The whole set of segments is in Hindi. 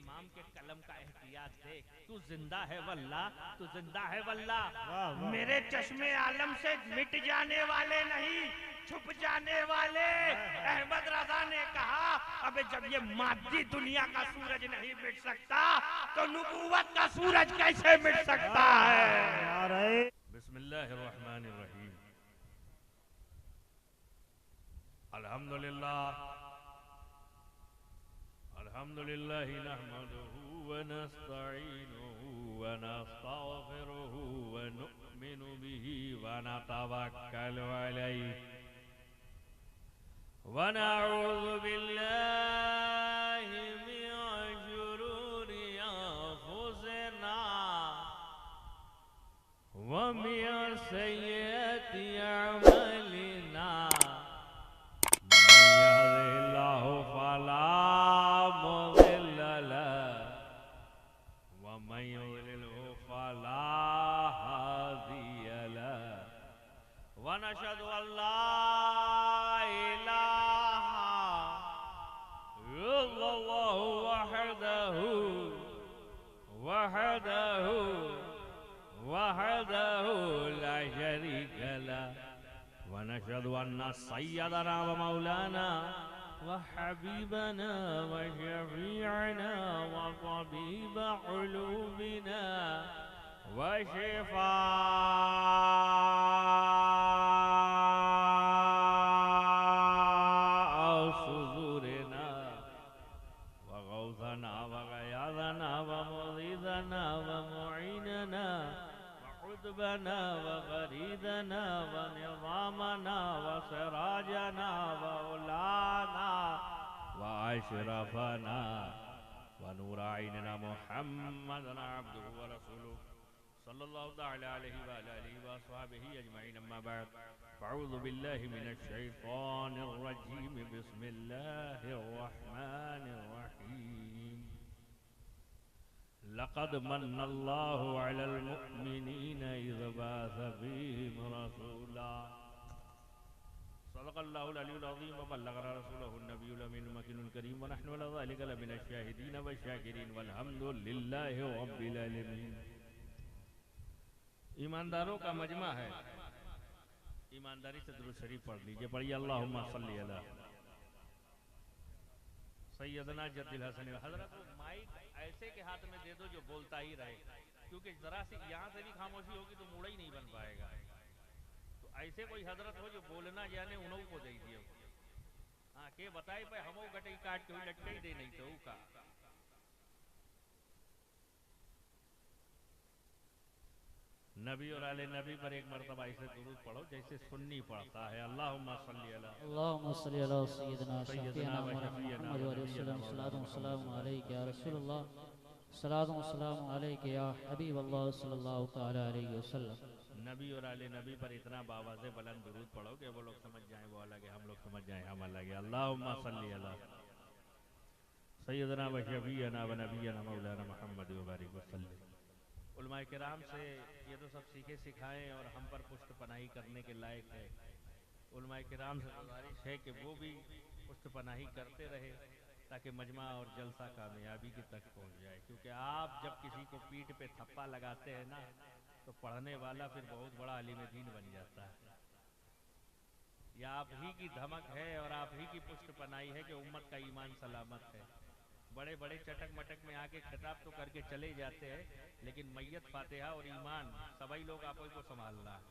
इमाम के कलम का एहतियात देख, तू जिंदा है वल्लाह, तू जिंदा है वल्लाह। मेरे चश्मे आलम से मिट जाने वाले नहीं, छुप जाने वाले। अहमद रजा ने कहा, अबे जब ये मादी दुनिया का सूरज नहीं मिट सकता तो नुबुव्वत का सूरज कैसे मिट सकता है। बिस्मिल्लाहिर्रहमानिर्रहीम। अल्हम्दुलिल्लाह अल्हम्दुलिल्लाहि नहमदुहु व नस्तईनुहु व नस्तगफिरुहु व नु'मिनु बिही व नतवक्कलु अलैहि व नऊज़ु बिल्लाहि मिन शुरूरि अंफुसिना व मिन सय्यिआति अअमालिना। वनशहदु अल्ला इलाहा इल्लल्लाहु वहदहु ला शरीका लह वनशहदु अन्ना सय्यदना व मौलाना व हबीबना व शफीअना व तबीब क़ुलूबिना व शिफ़ाअ सुदूरिना व गौथना व गयादना व मुग़ीथना व मुईनना व क़ुतबना व ग़रीदना व निज़ामना व सिराजना व उलाना व अशरफना व नूर ऐनिना मुहम्मदन अब्दुहु व रसूलुहु सल्लल्लाहु तआला अलैहि व आलिहि व अस्हाबिहि अजमईन। अम्मा बाद, अऊज़ु बिल्लाहि मिनश शैतानिर रजीम। बिस्मिल्लाहिर रहमानिर रहीम। लक़द मन्नल्लाहु अलल मुअ्मिनीना इज़ बअस फ़ीहिम रसूला। सदक़ल्लाहुल अलियुल अज़ीम व बल्लग़ना रसूलहुन नबियुल अमीनुल मकीनुल करीम व नहनु अला ज़ालिका लमिनश शाहिदीन व शाकिरीन वल्हम्दुलिल्लाहि रब्बिल आलमीन। ईमानदारों का मजमा है, ईमानदारी से दुरूद शरीफ पढ़ लीजिए। पढ़िए अल्लाहुम्मा सल्ली अला सैयदना जद्दिल हसन। हजरत माइक ऐसे के हाथ में दे दो जो बोलता ही रहे, क्योंकि जरा सी यहाँ से भी खामोशी होगी तो मूड़ा ही नहीं बन पाएगा। तो ऐसे कोई हजरत हो जो बोलना जाने, उन्हों को दे दियो। हाँ के बताए पे हमो गटे काट के लटके ही दे नहीं तो का। नबी और आले नबी पर एक मरतबा ऐसे दुरूद पढ़ो जैसे सुन्नी पढ़ता है। अल्लाहुम्मा सल्ली अला सय्यदना शफीअना मुहम्मद व रसूलना सल्लल्लाहु अलैहि या रसूलल्लाह सल्लल्लाहु अलैहि या हबीबल्लाह सल्लल्लाहु तआला अलैहि वसल्लम। नबी और आले नबी पर इतना बाबा से बुलंद दुरूद पढ़ो कि वो लोग समझ जाएं वो अलग है, हम लोग समझ जाएं हम अलग है। अल्लाहुम्मा सल्ली अला सय्यदना व शफीअना व नबियना मौलाना मुहम्मद व बारिक वसल्लम। उलमाए किराम से ये तो सब सीखे सिखाएं और हम पर पुष्ट पनाही करने के लायक है। उलमाए किराम से गुजारिश है कि वो भी पुष्ट पनाही करते रहे ताकि मजमा और जलसा कामयाबी की तक पहुंच जाए। क्योंकि आप जब किसी को पीठ पे थप्पा लगाते हैं ना, तो पढ़ने वाला फिर बहुत बड़ा आलिम दीन बन जाता है। या आप ही की धमक है और आप ही की पुष्ट पनाही है कि उम्मत का ईमान सलामत है। बड़े बड़े चटक मटक में आके खिताब तो करके चले जाते हैं, लेकिन मैयत फातिहा और ईमान सभी लोग आप को संभालना है।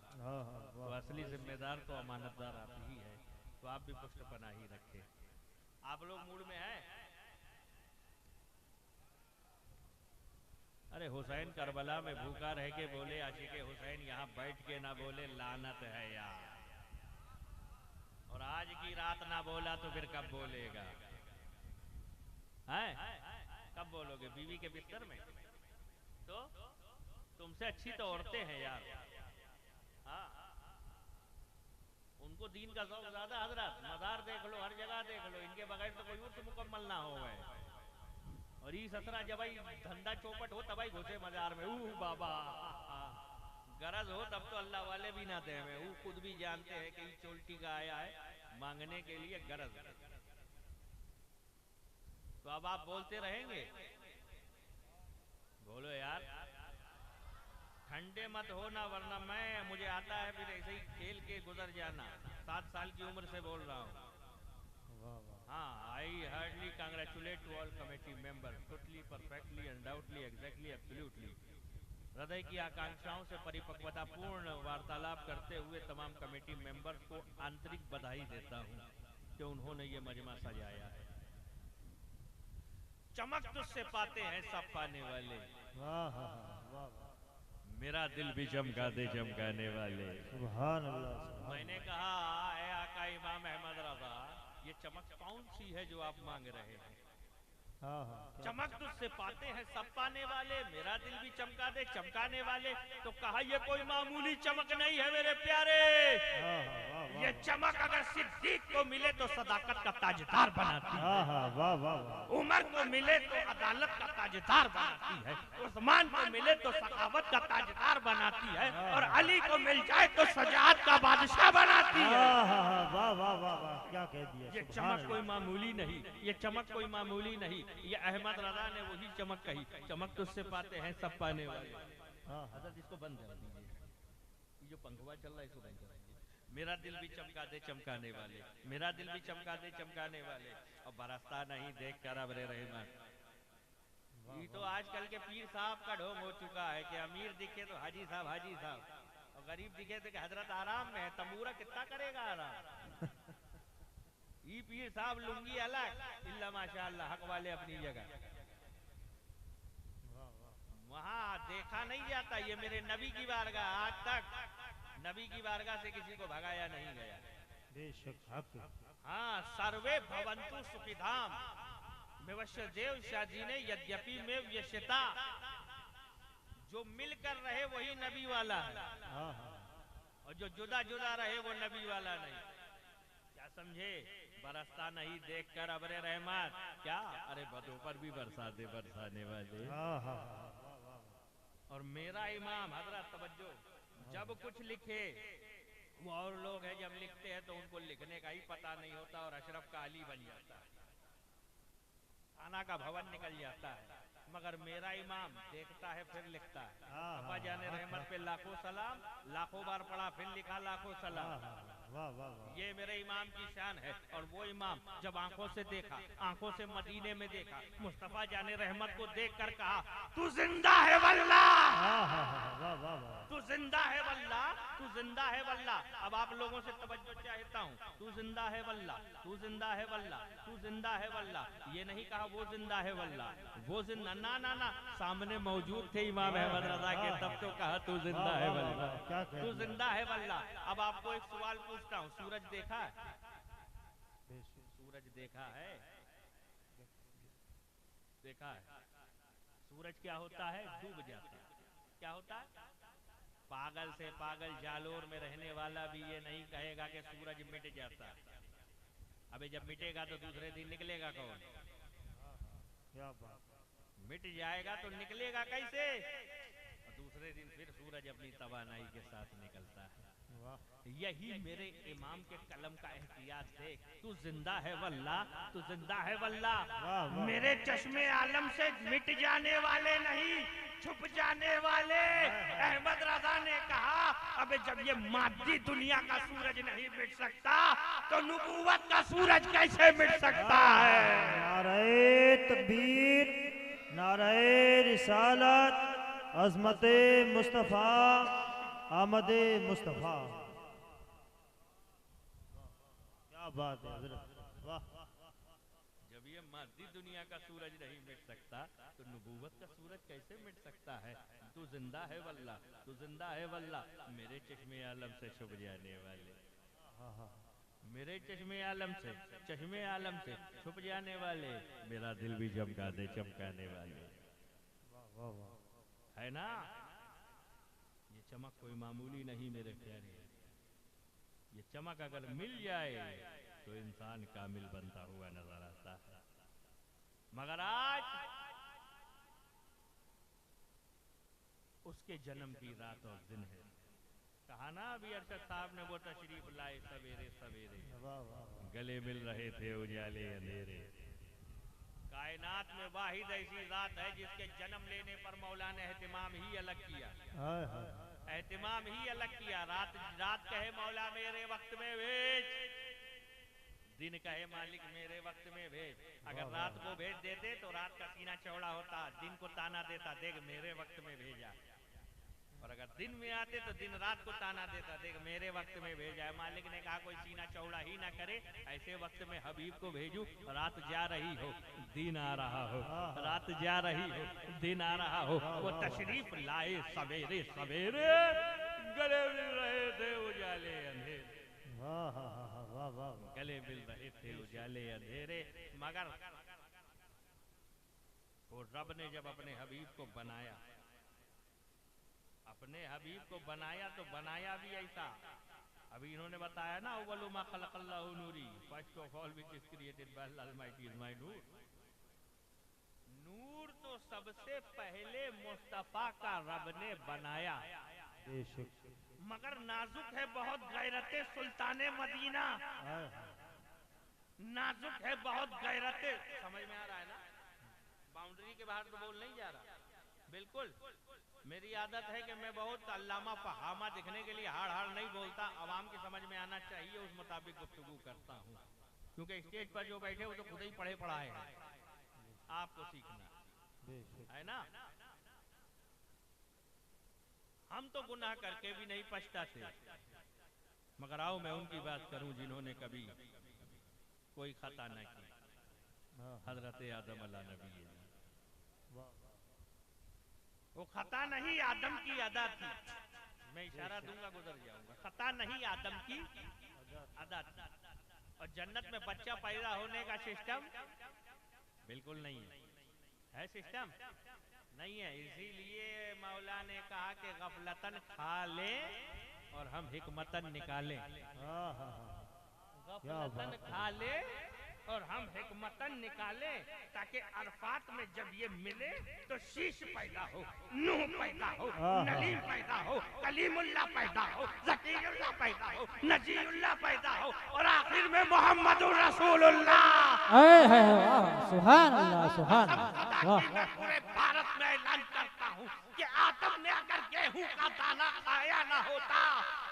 तो असली जिम्मेदार तो अमानतदार आप ही है। तो आप भी पुष्ट पनाही रखें। आप लोग मूड में हैं? अरे हुसैन करबला में भूखा रह के बोले, आशिके हुसैन यहाँ बैठ के ना बोले लानत है यार। और आज की रात ना बोला तो फिर कब बोलेगा? हैं? कब बोलोगे? बीवी के बिस्तर में? तो तुमसे अच्छी तो औरतें हैं यार। हाँ, उनको दीन का शौक ज्यादा। हजरत मज़ार देख लो, हर जगह देख लो, इनके बगैर तो कोई उर्स मुकम्मल ना हो गए। और ये ससरा जब धंधा चौपट हो तब घुसे मजार में। बाबा गरज हो तब तो अल्लाह वाले भी ना दे में। खुद भी जानते हैं कि चोल्टी का आया है मांगने के लिए गरज। तो अब आप बोलते रहेंगे ठंडे मत होना वरना मुझे आता है फिर ऐसे ही खेल के गुजर जाना। 7 साल की उम्र से बोल रहा हूँ। हाँ, I hardly congratulate to all committee member, totally perfectly undoubtedly exactly absolutely. हृदय की आकांक्षाओं से परिपक्वता पूर्ण वार्तालाप करते हुए तमाम कमेटी मेंबर्स को आंतरिक बधाई देता हूँ कि उन्होंने ये मजमा सजाया है। चमक तुझसे पाते हैं सब पाने वाले, मेरा दिल भी चमका दे चमकाने वाले। सुभान अल्लाह। मैंने कहा है आका इमाम अहमद रजा, ये चमक कौन सी है जो आप मांग रहे हैं? चमक तुझसे पाते हैं सब पाने वाले, मेरा दिल भी चमका दे चमकाने वाले। तो कहा ये कोई मामूली चमक नहीं है मेरे प्यारे, ये चमक अगर सिद्दीक को मिले तो सदाकत का ताजदार बनाती है, उमर को मिले तो अदालत का ताजदार बनाती है, उस्मान को मिले तो सखावत का ताजदार बनाती है, और अली को मिल जाए तो सजात का बादशाह बनाती है। वाह वाह वाह वाह, क्या कह दिया। ये चमक कोई मामूली नहीं, ये चमक कोई मामूली नहीं। ये अहमद रजा ने वही चमक कही, चमक तुझसे पाते हैं सब पाने वाले। हजरत इसको बंद कर दीजिए, ये जो पंखवा चल रहा है इसको बंद कर दीजिए। मेरा दिल भी चमका दे चमकाने वाले, मेरा दिल भी चमका दे चमकाने वाले, और बरसता नहीं देख कर अब रे रहमान। ये तो आजकल के पीर साहब का ढोंग हो चुका है कि अमीर दिखे तो हाजी साहब हाजी साहब, और गरीब दिखे तो हजरत आराम में है। तंबूरा कितना करेगा आराम। ये पीर साहब लुंगी अलग, इल्ला माशाअल्लाह हक वाले अपनी जगह। वहां देखा नहीं जाता, ये मेरे नबी की बारगाह, आज तक नबी की बारगाह से किसी को भगाया नहीं गया। बेशक हक। हाँ, सर्वे भवंतु सुखिधाम विवश्य देव शाह जी ने यद्यपि में व्यश्यता, जो मिलकर रहे वही नबी वाला है, और जो जुदा जुदा रहे वो नबी वाला नहीं। क्या समझे? बरसता नहीं देखकर अबरे रहमत, क्या अरे बदों पर भी बरसा दे बरसाने वाले। और मेरा इमाम हजरत तवज्जो, जब कुछ लिखे वो और लोग हैं, जब लिखते हैं तो उनको लिखने का ही पता नहीं होता और अशरफ का अली बन जाता है, थाना का भवन निकल जाता है। मगर मेरा इमाम देखता है फिर लिखता है। अब्बा जाने रहमत पे लाखों सलाम, लाखों बार पढ़ा फिर लिखा लाखों सलाम। ये मेरे इमाम की शान है। और वो इमाम जब आंखों से देखा, आंखों से मदीने में देखा, मुस्तफा जाने रहमत को देखकर कहा तू जिंदा है वल्लाह, तू जिंदा है वल्लाह, तू जिंदा है वल्लाह। अब आप लोगों से तवज्जो चाहता हूँ, तू जिंदा है वल्लाह, तू जिंदा है वल्लाह, तू जिंदा है वल्लाह। ये नहीं कहा वो जिंदा है वल्लाह, वो जिंदा ना ना ना, सामने मौजूद थे इमाम अहमद रजा के, तब तो कहा तू जिंदा है वल्लाह, तू जिंदा है वल्लाह। अब आपको एक सवाल पूछता हूँ, सूरज देखा है? सूरज देखा है? देखा है? सूरज क्या होता है? डूब जाता है। क्या होता है? पागल से पागल जालोर में रहने वाला भी ये नहीं कहेगा कि सूरज मिट जाता है। अबे जब मिटेगा तो दूसरे दिन निकलेगा कौन? क्या बात। मिट जाएगा तो निकलेगा कैसे? और दूसरे दिन फिर सूरज अपनी तवानाई के साथ निकलता है। यही मेरे इमाम के कलम का एहतियात देख, तू जिंदा है वल्लाह, तू जिंदा है वल्लाह। मेरे चश्मे आलम से मिट जाने वाले नहीं, छुप जाने वाले। अहमद रजा ने कहा अबे जब ये मादी दुनिया का सूरज नहीं मिट सकता तो नबूवत का सूरज कैसे मिट सकता है? नारे तकबीर, नारे रिसालत, अज़मते मुस्तफा, आमदे मुस्तफा। क्या बात है हज़रत, वाह। जब ये मादी दुनिया का सूरज नहीं मिट सकता तो नबूवत का सूरज कैसे मिट सकता है? तू जिंदा है वल्लाह, तू जिंदा है वल्लाह। मेरे चश्मे आलम से छुप जाने वाले, मेरे चश्मे आलम से, चश्मे आलम से छुप जाने वाले, मेरा दिल भी चमका दे चमकाने वाले। है ना? ये चमक कोई मामूली नहीं मेरे प्यारे। ये चमक अगर मिल जाए तो इंसान कामिल बनता हुआ नजर आता है। मगर आज उसके जन्म की रात और दिन है। कहा ना अभी अरशद साहब ने, वो तशरीफ लाए सवेरे सवेरे, गले मिल रहे थे उजाले अंधेरे। कायनात में वाहिद ऐसी जात है जिसके जन्म लेने पर मौला ने एहतिमाम ही अलग किया, हाय हाय एहतिमाम ही अलग किया। रात रात कहे मौला मेरे वक्त में भेज, दिन कहे मालिक मेरे वक्त में भेज। अगर रात को भेज देते तो रात का सीना चौड़ा होता, दिन को ताना देता देख मेरे वक्त में भेजा। और अगर दिन में आते तो दिन रात को ताना देता देख मेरे वक्त में भेजा है। मालिक ने कहा कोई सीना चौड़ा ही ना करे, ऐसे वक्त में हबीब को भेजू। रात जा रही हो दिन आ रहा हो, रात जा रही हो दिन आ रहा हो। वो तशरीफ लाए सवेरे सवेरे, गले मिल रहे थे उजाले अंधेरे, वाह वाह वाह वाह। गले मिल रहे थे उजाले अंधेरे। मगर वो रब ने जब अपने हबीब को बनाया, अपने हबीब को बनाया तो बनाया भी ऐसा। अभी इन्होंने बताया ना अव्वलु मा खलक़ल्लाहु नूरी, first of all which is created by almighty is my नूर। नूर तो सबसे पहले मुस्तफा का रब ने बनाया, मगर नाजुक है बहुत गैरते सुल्ताने मदीना, नाजुक है बहुत गैरते। समझ में आ रहा है ना? बाउंड्री के बाहर तो बोल नहीं जा रहा। बिल्कुल मेरी आदत है कि मैं बहुत अल्लामा फहामा दिखने के लिए हाड़ हाड़ नहीं बोलता, आवाम की समझ में आना चाहिए उस मुताबिक गुफ्तगू करता हूँ। क्योंकि स्टेज पर जो बैठे वो तो खुद ही पढ़े पढ़ाए हैं, आपको सीखना है ना। हम तो गुनाह करके भी नहीं पछताते, मगर आओ मैं उनकी बात करूं जिन्होंने कभी कोई खता न की। हजरत आदम अला नबी, वो खता नहीं आदम की अदा थी। मैं इशारा दूंगा गुजर जाऊंगा। खता नहीं आदम की अदा थी। और जन्नत में बच्चा पैदा होने का सिस्टम बिल्कुल नहीं है, है सिस्टम नहीं है। इसीलिए मौला ने कहा कि गफलतन खा ले और हम हिकमतन निकालें। गफलतन खा ले और हम हिकमतन निकाले, ताकि अरफात में जब ये मिले तो शीश पैदा हो, नूह पैदा हो, नलीम पैदा हो, कलीमुल्लाह पैदा हो, ज़कीरुल्लाह पैदा हो, नजीउल्लाह पैदा हो, और आखिर में मोहम्मदुर रसूलुल्लाह। सुभान अल्लाह सुभान अल्लाह। मैं पूरे भारत में ऐलान करता हूँ कि आदम ने अगर गेहूं का दाना खाया ना होता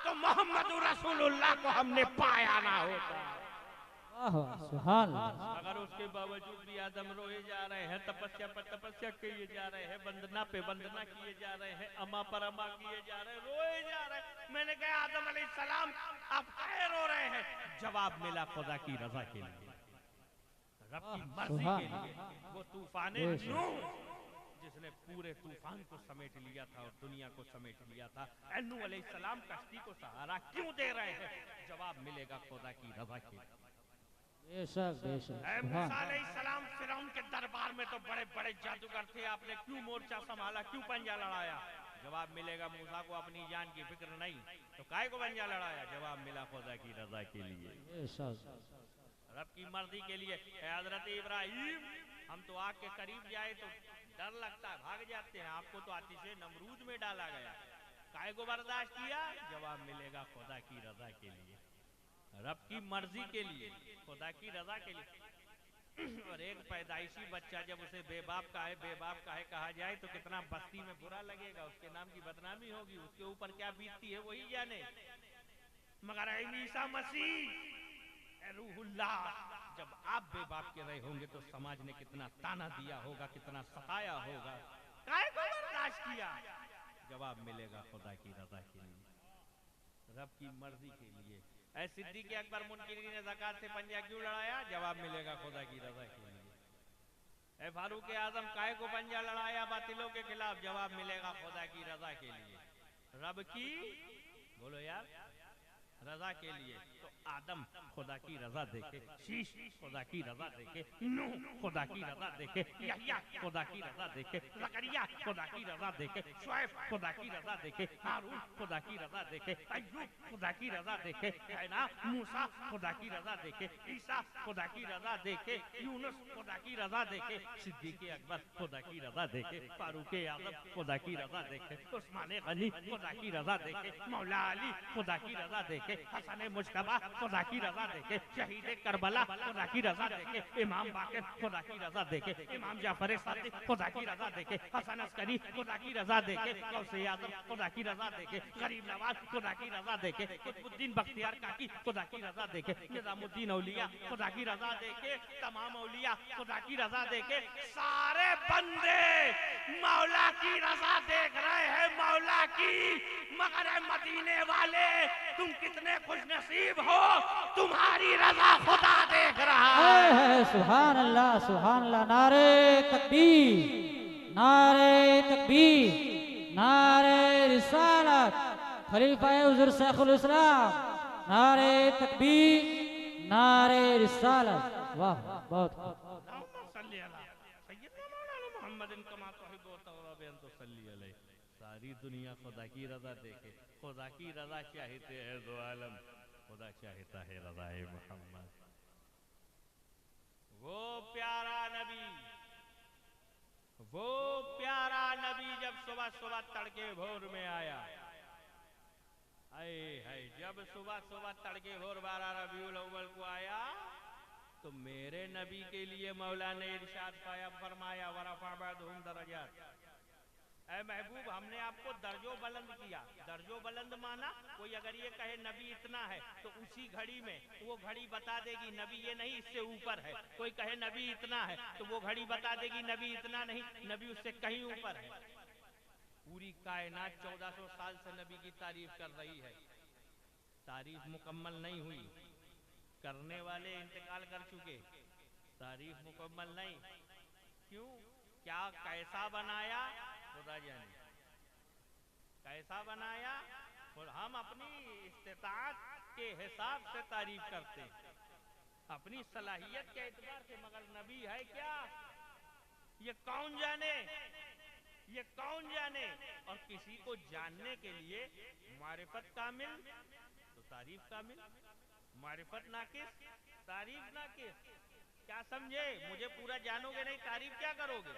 तो मोहम्मदुर रसूलुल्लाह को हमने पाया ना होता। अगर उसके बावजूद भी आदम रोए जा रहे हैं, तपस्या पर तपस्या किए जा रहे हैं, वंदना पे वंदना किए जा रहे हैं, अमा पर अमा किए जा रहे हैं, रोए जा रहे हैं। मैंने कहा आदम अलैहिस्सलाम आप काहे रो रहे हैं? जवाब मिला खुदा की रजा के लिए, रब की मर्जी के लिए। वो तूफान नूह जिसने पूरे तूफान को समेट लिया था और दुनिया को समेट लिया था, नूह अलैहिस्सलाम कश्ती को सहारा क्यों दे रहे हैं? जवाब मिलेगा खुदा की रजा के लिए। बेशक बेशक। मूसा अलैहिस्सलाम फिरौन के दरबार में तो बड़े बड़े जादूगर थे, आपने क्यों मोर्चा संभाला, क्यों पंजा लड़ाया? जवाब मिलेगा मूसा को अपनी जान की फिक्र नहीं, तो काय को पंजा लड़ाया? जवाब मिला खुदा की रजा के लिए, रब की मर्जी के लिए। हजरत इब्राहिम, हम तो आग के करीब जाए तो डर लगता है, भाग जाते हैं। आपको तो आतिशे नमरूद में डाला गया, काय को बर्दाश्त किया? जवाब मिलेगा खुदा की रजा के लिए, रब की मर्जी के लिए, खुदा की रजा के लिए। और एक पैदाइशी बच्चा जब उसे बेबाप का है कहा जाए तो कितना बस्ती में बुरा लगेगा, उसके नाम की बदनामी होगी, उसके ऊपर क्या बीतती है वही जाने। मगर ईसा मसीह रूहुल्लाह जब आप बेबाप के रहे होंगे तो समाज ने कितना ताना दिया होगा, कितना सताया होगा, काहे को बर्दाश्त किया? जवाब मिलेगा खुदा की रजा के लिए, रब की मर्जी के लिए। ऐ सिद्दीक़ अकबर मुनकिरीन ने ज़कात से पंजा क्यों लड़ाया? जवाब मिलेगा खुदा की रजा के लिए। ऐ फारूक आजम काहे को पंजा लड़ाया बातिलों के खिलाफ? जवाब मिलेगा खुदा की रजा के लिए, रब की बोलो यार रजा के लिए। तो आदम खुदा की रजा देखे, शीश खुदा की रजा देखे, नूह खुदा की रजा देखे, यहया खुदा की रजा देखे, ज़करिया खुदा की रजा देखे, शुएब खुदा की रजा देखे, हारून खुदा की रजा देखे, अय्यूब खुदा की रजा देखे, है ना, मूसा खुदा की रजा देखे, ईसा खुदा की रजा देखे, यूनुस खुदा की रजा देखे, सिद्दीक़ अकबर खुदा की रजा देखे, फारूक आज़म खुदा की रजा देखे, उस्मान गनी खुदा की रजा देखे, मौला अली खुदा की रजा देखे, देके, हसन मुश्तबा खुदा की रजा देके, शहीद करबला खुदा की रजा देके, इमाम बाक़िर खुदा की रजा देके, इमाम जाफर सादिक खुदा की रजा देके, हसन अस्करी खुदा की रजा देके, गौसे आज़म खुदा की रजा देके, गरीब नवाज खुदा की रजा देके, कुतुबुद्दीन बख्तियार काकी खुदा की रजा देके, निजामुद्दीन औलिया खुदा की रजा देके, तमाम औलिया खुदा की रजा देके, सारे बंदे मौला की रजा देख रहे हैं, मौला की। मगर मदीने वाले तुम कितने खुशनसीब हो, तुम्हारी रजा खुदा देख रहा है। सुभान अल्लाह, सुभान अल्लाह। नारे तकबीर, नारे तकबीर, नारे रिसालत, खलीफा हुज़ूर शेखुल इस्लाम, नारे तकबीर, नारे रिसालत। वाह, बहुत सारी दुनिया खुदा की रजा देखे, खुदा की रजा चाहते हैं दो आलम, खुदा चाहता है रज़ाए मोहम्मद। वो प्यारा नबी, वो प्यारा नबी जब सुबह सुबह तड़के भोर में आया, हाय जब सुबह सुबह तड़के भोर 12 रबीउल अव्वल को आया, तो मेरे नबी के लिए मौला ने इरशाद फरमाया वरफ़ा बअदहुम दरजात, ऐ महबूब हमने आपको दर्जो बुलंद किया। दर्जो बुलंद माना कोई अगर ये कहे नबी इतना है तो उसी घड़ी में वो घड़ी बता देगी नबी ये नहीं इससे ऊपर है। कोई कहे नबी इतना है तो वो घड़ी बता देगी नबी इतना नहीं, नबी उससे कहीं ऊपर है। पूरी कायनात 1400 साल से नबी की तारीफ कर रही है, तारीफ मुकम्मल नहीं हुई, करने वाले इंतकाल कर चुके, तारीफ मुकम्मल नहीं। क्यों? क्या कैसा बनाया खुदा जाने, कैसा बनाया। और हम अपनी इस्तिताअत के हिसाब से तारीफ करते हैं, अपनी सलाहियत के एतबार से, मगर नबी है क्या ये कौन जाने, ये कौन जाने। और किसी को जानने के लिए मारिफत कामिल तो तारीफ कामिल, मारिफत नाकिस तारीफ नाकिस। क्या समझे? मुझे पूरा जानोगे नहीं तारीफ क्या करोगे।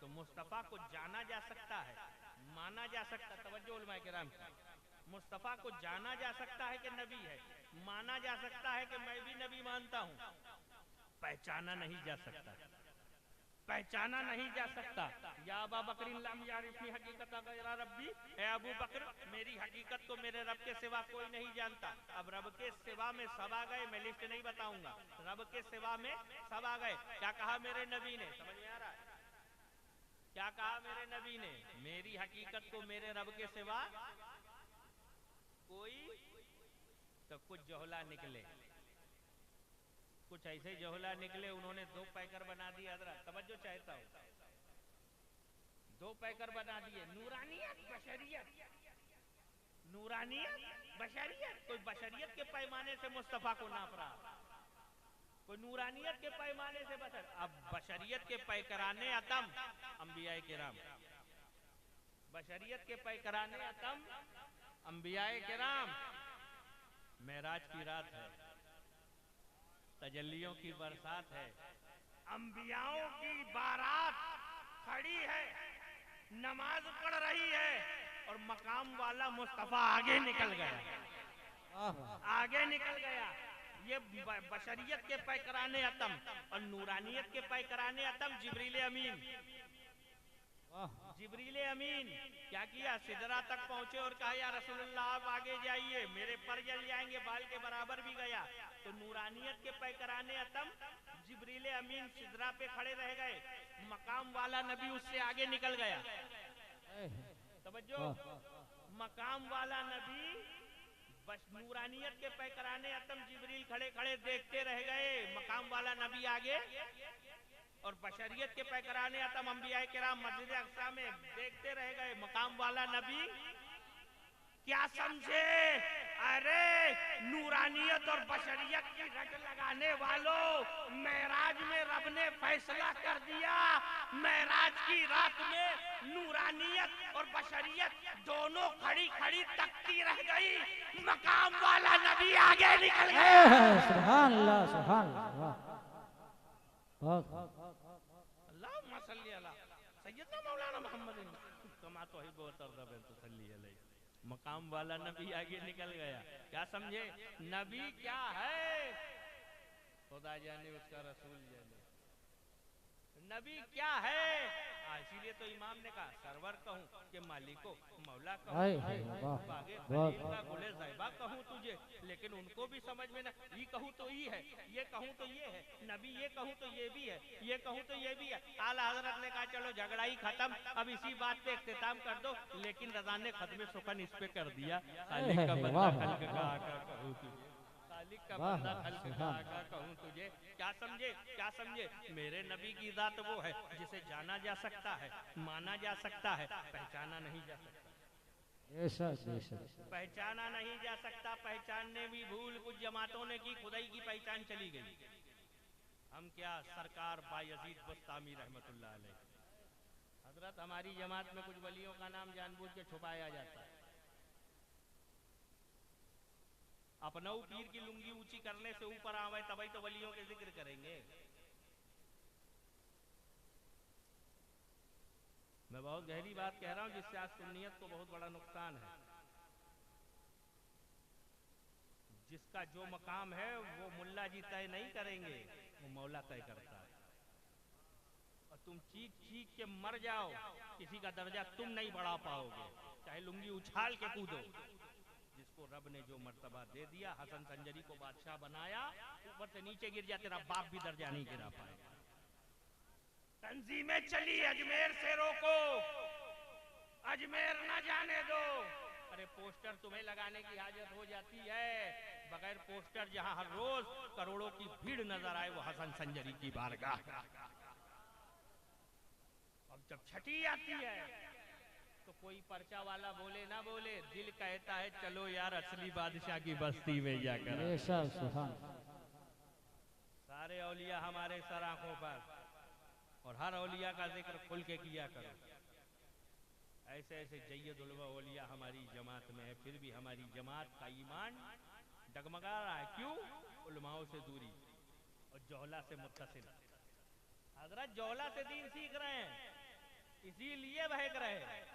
तो मुस्तफ़ा को जाना जा सकता है, माना जा सकता, तवज्जो उलमाए किराम की, मुस्तफ़ा को जाना जा सकता है कि नबी है, माना जा सकता है कि मैं भी नबी मानता हूँ, पहचाना नहीं जा सकता, पहचाना नहीं जा सकता। या अबा बकरिन लम यारिफनी हकीकत गैरा रब्बी, ए अबू बकर मेरी हकीकत को मेरे रब के सिवा कोई नहीं जानता। अब रब के सिवा में सब आ गए, मैं लिस्ट नहीं बताऊंगा, रब के सिवा में सब आ गए। क्या कहा मेरे नबी ने, समझ में आ रहा है क्या कहा मेरे नबी ने, मेरी हकीकत को मेरे रब के सिवा कोई, तो कुछ जोहला निकले, कुछ ऐसे जोहला निकले, उन्होंने 2 पैकर बना दिए। हजरत तवज्जो चाहता हूं, 2 पैकर बना दिए, नूरानियत बशरियत, नूरानियत बशरियत। कोई बशरियत के पैमाने से मुस्तफ़ा को नाप रहा, कोई नूरानियत के पैमाने से बशर। अब बशरियत के पैकराने अतम अंबियाए किराम, बशरियत के पैकराने अतम अंबियाए किराम। मेराज की रात है, तजल्लियों की बरसात है, अंबियाओं की बारात खड़ी है, नमाज पढ़ रही है, और मकाम वाला मुस्तफ़ा आगे निकल गया, आगे निकल गया। ये बशरियत के पैकराने अतम और नूरानियत के पैकराने अतम जिब्रील अमीन, जिब्रील अमीन क्या किया, सिदरा तक पहुंचे और कहा या रसूलुल्लाह आप आगे जाइए, मेरे पर जल जाएंगे, बाल के बराबर भी गया। तो नूरानियत के पैकराने अतम जिब्रील अमीन सिदरा पे खड़े रह गए, मकाम वाला नबी उससे आगे निकल गया। तवज्जो, मकाम वाला नबी नूरानियत के पैकराने अतम जिब्रील खड़े खड़े देखते रह गए, मकाम वाला नबी आगे, और बशरियत के पैकराने अतम अंबियाए किराम मस्जिद अक्सा में देखते रह गए, मकाम वाला नबी। क्या समझे? अरे नूरानियत और बशरियत की रट लगाने वालों, मेराज में रब ने फैसला कर दिया, मेराज की रात में नूरानियत और बशरियत दोनों खड़ी खड़ी तकती रह गई, मकाम वाला नबी आगे निकल गया। सुभान अल्लाह, सुभान अल्लाह। अल्लाहुम्मा सल्ली अला सय्यदना मौलाना मुहम्मद कमा तुहिब्बु व तर्दा बिन तुसल्ली अलैहि। मकाम वाला नबी आगे निकल गया। क्या समझे? नबी क्या है खुदा जाने, उसका रसूल जाने। नबी क्या है? इसीलिए तो इमाम ने कहा सरवर कहूँ कि मालिको मौला कहूँ बागे खलील का गुले ज़ैबा कहूँ तुझे, लेकिन उनको भी समझ में ना, ये कहूँ तो ये है, ये कहूँ तो ये है, नबी ये कहूँ तो ये भी है, ये कहूँ तो ये भी है। आला हजरत ने कहा चलो झगड़ा ही खत्म, अब इसी बात पे इख्तिताम कर दो। लेकिन रजा ने खत्म सुखन इस पे कर दिया, खालिक का बंदा खल्क का आका कहूँ तुझे, खालिक का बंदा खल्क का आका कहूँ तुझे। क्या समझे? क्या समझे? मेरे नबी की जात वो है जिसे जाना जा सकता है, माना जा सकता है, पहचाना नहीं जा सकता। पहचाना नहीं जा सकता। पहचानने भी भूल कुछ जमातों ने की, खुदाई की पहचान चली गई। हम क्या, सरकार बायजीद बुस्तामी रहमतुल्लाह अलैह हजरत, हमारी जमात में कुछ वलियों का नाम जानबूझ के छुपाया जाता है। अपनऊ पीर की लुंगी ऊंची करने से ऊपर आवे तभी तो वलियों के जिक्र करेंगे। मैं बहुत गहरी बात कह रहा हूं जिससे आज सुन्नियत को बहुत बड़ा नुकसान है। जिसका जो मकाम है वो मुल्ला जी तय नहीं करेंगे, वो मौला तय करता है। और तुम चीख चीख के मर जाओ, किसी का दर्जा तुम नहीं बढ़ा पाओगे, चाहे लुंगी उछाल के कूदो। जिसको रब ने जो मर्तबा दे दिया, हसन संजरी को बादशाह बनाया, ऊपर से नीचे गिर जा, तेरा बाप भी दर्जा नहीं गिरा पाएगा। तंजीमें चली अजमेर से रोको, अजमेर न जाने दो। अरे पोस्टर तुम्हें लगाने की हाजत हो जाती है, बगैर पोस्टर जहां हर रोज करोड़ों की भीड़ नजर आए, वो हसन संजरी की बारगाह। अब जब छठी आती है तो कोई पर्चा वाला बोले ना बोले, दिल कहता है चलो यार असली बादशाह की बस्ती में जाकर। सारे औलिया हमारे सर आंखों पर, और हर औलिया का जिक्र खुल के किया करो। ऐसे ऐसे जय्यद उलमा औलिया हमारी जमात में है, फिर भी हमारी जमात का ईमान डगमगा रहा है। क्यों? उलमाओं से दूरी और जौहला से मुत्तसिल। हजरत जौहला से दीन सीख रहे हैं, इसीलिए बहक रहे हैं।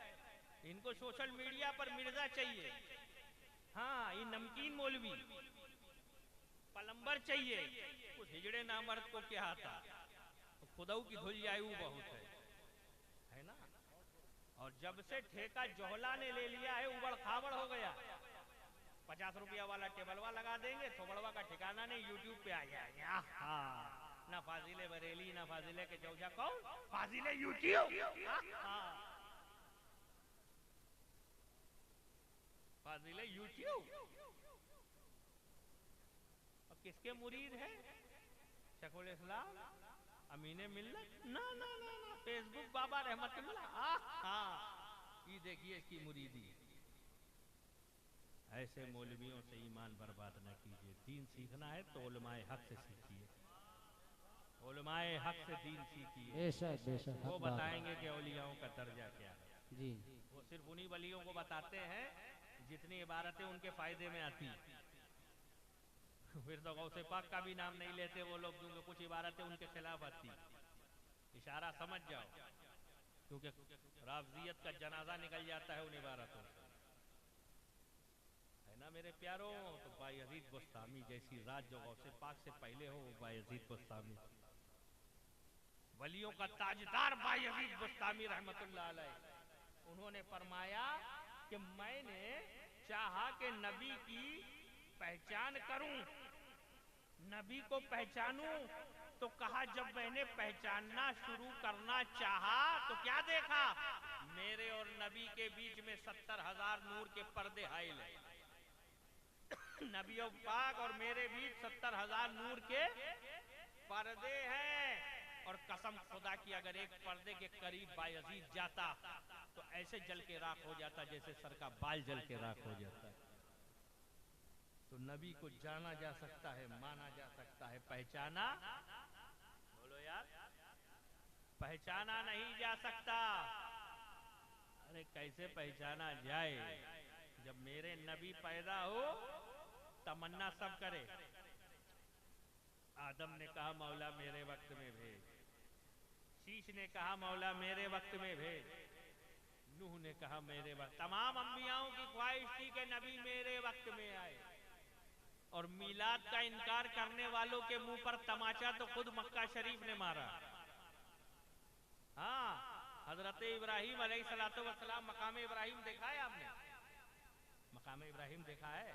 इनको सोशल मीडिया पर मिर्जा चाहिए, हाँ ये नमकीन मौलवी पलंबर चाहिए। उस हिजड़े नामर्द को क्या आता, तो खुदाऊ की धुल जाए वो बहुत है ना। और जब से ठेका जौहला ने ले लिया है, उबड़ खाबड़ हो गया। 50 रुपया वाला टेबलवा लगा देंगे, थोबड़वा का ठिकाना नहीं, यूट्यूब पे आ जाएगा। ना फाजिले बरेली, ना फाजिले के चौजा, कौन फाजिले यूट्यूब, फाजिले यूट्यूब। और किसके मुरीद है? शेखुल इस्लाम, अमीने मिल्लत, ना ना ना ना, फेसबुक बाबा रहमतुल्लाह। ये देखिए इसकी मुरीदी। ऐसे मौलवियों से ईमान बर्बाद न कीजिए। दीन सीखना है तो उलमाए हक से सीखिए, उलमाए हक से दीन सीखिए। बेशक बेशक, वो बताएंगे कि औलियाओं का दर्जा क्या है जी। वो सिर्फ उन्हीं वलियों को बताते हैं जितनी इबारतें उनके फायदे में आती। फिर तो गौसे पाक का भी नाम नहीं लेते वो लोग, क्योंकि कुछ इबारतें उनके खिलाफ आती। इशारा समझ जाओ, क्योंकि राफजियत का जनाजा निकल जाता है उन इबारतों से, है ना मेरे प्यारों। तो बायजीद बुस्तामी जैसी रात जो गौसे पाक से पहले हो, वो बायजीद बुस्तामी, वलियों का ताजदार बायजीद बुस्तामी रहमतुल्लाह अलैह, उन्होंने फरमाया कि मैंने चाहा कि नबी की पहचान करूं, नबी को पहचानूं, तो कहा जब मैंने पहचानना शुरू करना चाहा तो क्या देखा, मेरे और नबी के बीच में 70,000 नूर के पर्दे हाइल है। नबी और पाक और मेरे बीच 70,000 नूर के पर्दे हैं। और कसम खुदा की अगर एक पर्दे के करीब बायजीद जाता तो ऐसे जल के राख हो जाता जैसे सर का बाल जल के राख हो जाता है। तो नबी को जाना जा सकता है, माना जा सकता है, पहचाना, बोलो यार, पहचाना नहीं जा सकता। अरे कैसे पहचाना जाए जब मेरे नबी पैदा हो तमन्ना सब करे। आदम ने कहा मौला मेरे वक्त में भेज, शीश ने कहा मौला मेरे वक्त में भेज, नूह ने कहा मेरे वक्त, तमाम अंबियाओं की ख्वाहिश थी कि नबी मेरे वक्त में आए, और मीलाद का इनकार करने वालों के मुंह पर तमाचा तो खुद मक्का शरीफ ने मारा। हाँ, हजरत इब्राहिम अलैहिस्सलातु वस्सलाम, मकाम इब्राहिम देखा है आपने? मकाम इब्राहिम देखा है?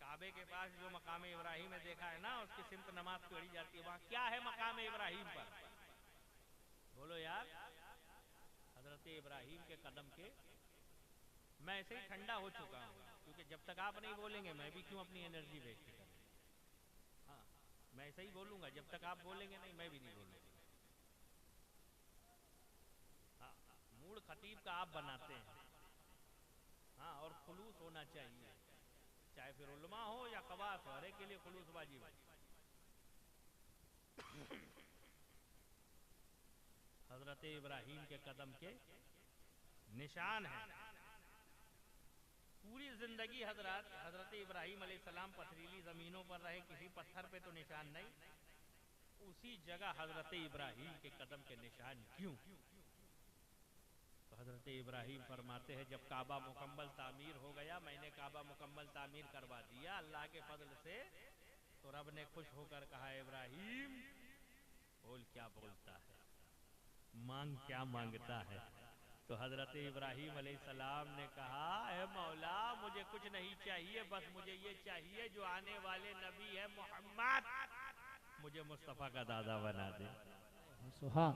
काबे के पास जो मकाम इब्राहिम है देखा है ना, उसकी सिमत नमाज पढ़ी जाती है। वहां क्या है मकाम इब्राहिम पर? बोलो यार। हजरत इब्राहिम के कदम के, मैं ऐसे ही ठंडा हो चुका हूँ, क्योंकि जब तक आप नहीं बोलेंगे मैं भी क्यों अपनी एनर्जी वेस्ट करूं। हाँ, मैं ऐसे ही बोलूंगा, जब तक आप बोलेंगे नहीं मैं भी नहीं बोलूंगा। हाँ, मूड खतीब का आप बनाते हैं। हाँ, और खुलूस होना चाहिए, चाहे फिर उलमा हो या खवास हो, हर एक के लिए खुलूस वाजिब है। हजरत इब्राहिम के कदम के निशान है। पूरी जिंदगी हजरत इब्राहिम अलैहिस्सलाम पथरीली जमीनों पर रहे, किसी पत्थर पे तो निशान नहीं। उसी जगह हजरत इब्राहिम के कदम के निशान क्यों? तो हजरत इब्राहिम फरमाते हैं, जब काबा मुकम्मल तामीर हो गया, मैंने काबा मुकम्मल तामीर करवा दिया अल्लाह के फजल से, तो रब ने खुश होकर कहा, इब्राहिम बोल क्या बोलता है, मांग क्या मांगता है। तो हजरत इब्राहिम अलैहिस्सलाम ने कहा, ए मौला मुझे कुछ नहीं चाहिए, बस मुझे ये चाहिए जो आने वाले नबी है मोहम्मद, मुझे मुस्तफ़ा का दादा बना दे,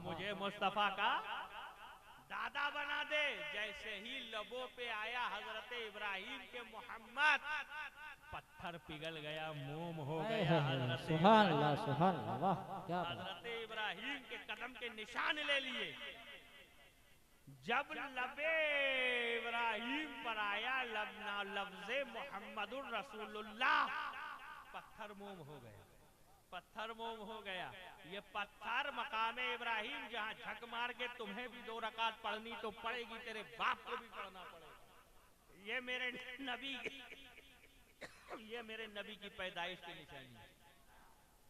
मुझे मुस्तफ़ा का दादा बना दे। जैसे ही लबों पे आया हजरत इब्राहिम के मोहम्मद, पत्थर पिघल गया, मोम हो गया। सुभान अल्लाह, सुभान अल्लाह, वाह क्या बात। हजरत इब्राहिम के कदम के निशान ले लिए। जब लबे इब्राहिम पर आया लफ्ज़े मोहम्मदुर रसूलुल्लाह, पत्थर मोम हो गया, पत्थर मोम हो गया। ये पत्थर मकामे इब्राहिम, जहां झक मार के तुम्हें भी 2 रकात पढ़नी तो पड़ेगी, तेरे बाप को भी पढ़ना पड़ेगा। ये मेरे नबी ये मेरे नबी की पैदाइश की निशानी है,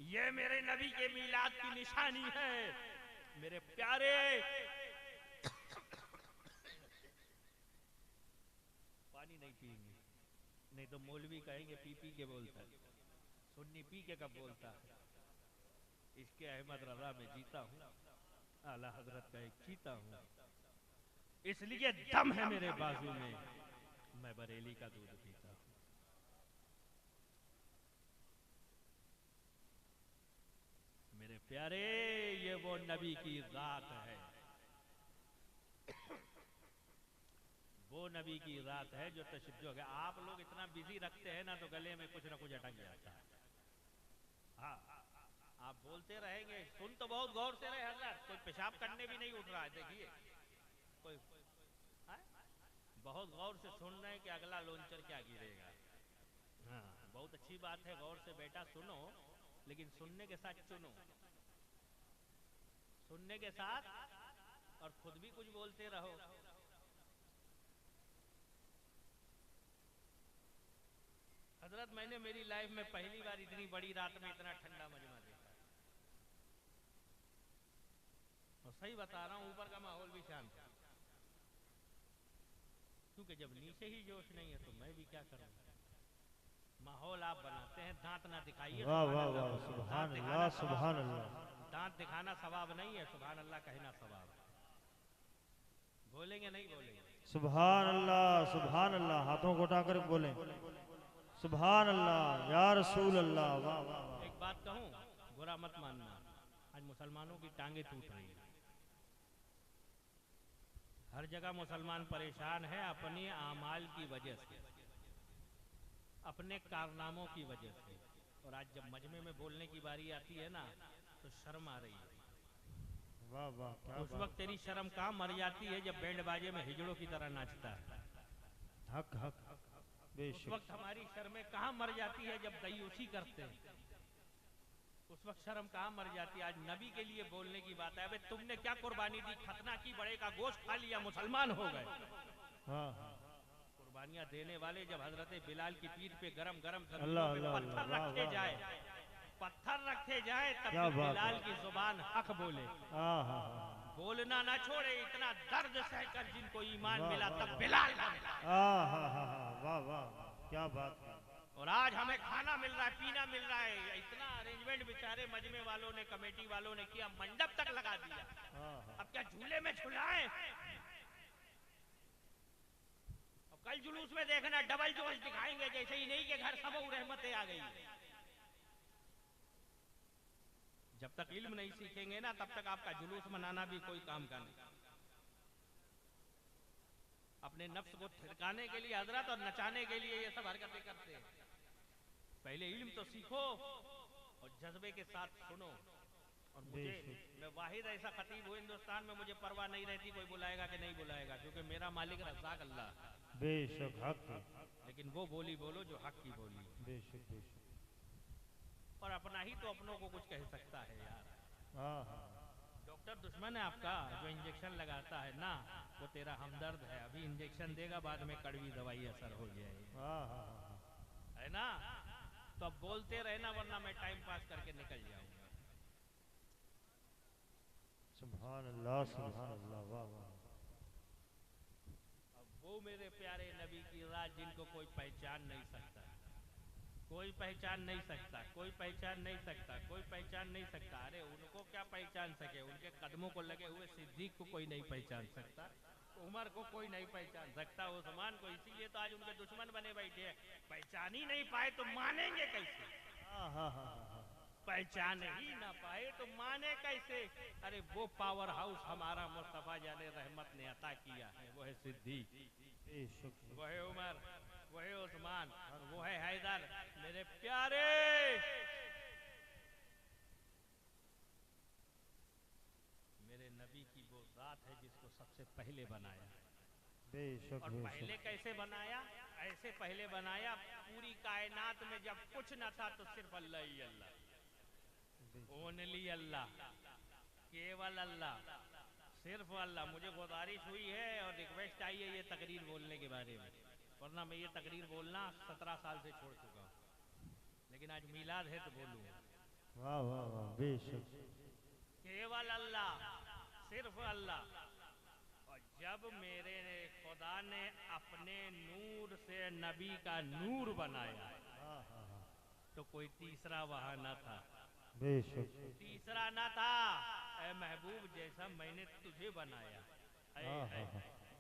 ये मेरे नबी के मीलाद की निशानी है। मेरे प्यारे, पानी नहीं पिएंगे नहीं तो मौलवी कहेंगे पी पी के बोलता है, सुन्नी पी के कब बोलता है। इसके अहमद रजा में जीता हूँ, आला हजरत का एक चीता हूँ, इसलिए दम है मेरे बाजू में, मैं बरेली का दूध पीता हूँ। मेरे प्यारे, ये वो नबी की रात है, वो नबी की रात है जो तशरीफ जो है। आप लोग इतना बिजी रखते हैं ना, तो गले में कुछ ना कुछ अटक जाता है। हाँ, आप बोलते रहेंगे, सुन तो बहुत गौर से रहे हजरत, कोई पेशाब करने भी नहीं उठ रहा है, देखिए कोई बहुत गौर से सुन रहे हैं कि अगला लॉन्चर क्या गिरेगा। हाँ, बहुत अच्छी बात है, गौर से बेटा सुनो, लेकिन सुनने के साथ चुनो, सुनने के साथ, और खुद भी कुछ बोलते रहो। हजरत, मैंने मेरी लाइफ में पहली बार इतनी बड़ी रात में इतना ठंडा मजमा देखा, और सही बता रहा हूँ, ऊपर का माहौल भी शांत है, क्योंकि जब नीचे ही जोश नहीं है तो मैं भी क्या करूँ। माहौल आप बनाते हैं, दांत ना दिखाइए। वाह वाह वाह, सुभान अल्लाह, सुभान अल्लाह। दांत दिखाना सवाब नहीं है, सुभान अल्लाह कहना सवाब है। बोलेंगे नहीं बोलेंगे? सुभान अल्लाह, सुभान अल्लाह। हाथों को उठाकर बोलें सुभान अल्लाह, या रसूल अल्लाह। वाह वाह वाह। एक बात कहूँ, बुरा मत मानना, आज मुसलमानों की टांगे टूट रही है, हर जगह मुसलमान परेशान है अपने आमाल की वजह से, अपने कारनामों की वजह से। और आज जब मजमे में बोलने की बारी आती है ना, तो शर्म आ रही है। वाह वाह, क्या उस वक्त तेरी शर्म कहाँ मर जाती है जब बैंड बाजे में हिजड़ों की तरह नाचता है। हक हक उस बेशक। वक्त हमारी शर्में कहाँ मर जाती है जब दयूसी करते हैं, उस वक्त शर्म कहाँ मर जाती है। आज नबी के लिए बोलने की बात है, अबे तुमने क्या कुर्बानी दी, खतना की, बड़े का गोश्त खा लिया, मुसलमान हो गए। हाँ, कुर्बानियां देने वाले जब हजरत बिलाल की पीठ पे गरम गरम अल्लाह पे अल्लाह पत्थर अल्लाह, रखे वाह, जाए, वाह। पत्थर रखे जाए, तब क्या भी बात बिलाल है। की जुबान हक बोले। हाँ हाँ हाँ, बोलना ना छोड़े, इतना दर्द सहकर जिनको ईमान वाह, मिला वाह, तब वाह। बिलाल बन गए। वाह वाह, क्या बात है। और आज हमें खाना मिल रहा है, पीना मिल रहा है, इतना अरेंजमेंट बेचारे मजमे वालों ने, कमेटी वालों ने किया, मंडप तक लगा दिया। अब क्या झूले में झुलाएं? अब कल जुलूस में देखना डबल जोश दिखाएंगे, जैसे ही नहीं के घर सब रहमतें आ गई। जब तक इल्म नहीं सीखेंगे ना तब तक आपका जुलूस मनाना भी कोई काम का नहीं। अपने नफ्स को थिरकाने के लिए हजरत और नचाने के लिए ये सब हरकतें करते हैं। पहले इल्म तो सीखो और जज्बे के साथ सुनो। और मुझे, मैं वाहिद ऐसा खतीब हूँ हिंदुस्तान में, मुझे परवाह नहीं रहती कोई बुलाएगा कि नहीं बुलाएगा, क्योंकि मेरा मालिक रज़ाक अल्लाह। बेशक हक, लेकिन वो बोली बोलो जो हक की बोली। बेशक बेशक। और अपना ही तो अपनों को कुछ कह सकता है यार। हाँ, डॉक्टर दुश्मन है आपका, जो इंजेक्शन लगाता है ना वो तेरा हमदर्द है। अभी इंजेक्शन देगा, बाद में कड़वी दवाई असर हो जाएगी, है ना। तो अब बोलते रहना, वरना मैं टाइम पास करके निकल जाऊंगा। सुभान अल्लाह, सुभान अल्लाह, वाह वाह। अब वो मेरे प्यारे नबी की राज जिनको कोई पहचान नहीं सकता, कोई पहचान नहीं सकता, कोई पहचान नहीं सकता, कोई पहचान नहीं सकता। अरे उनको क्या पहचान सके, उनके कदमों को लगे हुए सिद्दीक को कोई नहीं पहचान सकता, उमर को कोई नहीं पहचान सकता, उस्मान को। इसीलिए तो आज उनके दुश्मन बने बैठे हैं। पहचान ही नहीं पाए तो मानेंगे कैसे? पहचान ही ना पाए तो माने कैसे? अरे वो पावर हाउस हमारा मुस्तफा जाने रहमत ने अता किया है, वो है सिद्दीक, वो है उमर, वो है उस्मान, वो है हैदर। मेरे प्यारे, मेरे नबी की वो जात है जिसको सबसे पहले बनाया। बेशक और पहले कैसे बनाया? ऐसे पहले बनाया, पूरी कायनात में जब कुछ न था तो सिर्फ अल्लाह ही अल्लाह, ओनली अल्लाह, केवल अल्लाह, सिर्फ अल्लाह। मुझे गुजारिश हुई है और रिक्वेस्ट आई है ये तकरीर बोलने के बारे में, वरना मैं ये तकरीर बोलना 17 साल से छोड़ चुका हूँ, लेकिन आज मिलाद है तो बोलूँगा। वाह वाह वाह, बेशक। केवल अल्लाह, सिर्फ अल्लाह। और जब मेरे खुदा ने अपने नूर से नबी का नूर बनाया तो कोई तीसरा वहां न था, बेशक तीसरा न था। ऐ महबूब, जैसा मैंने तुझे बनाया,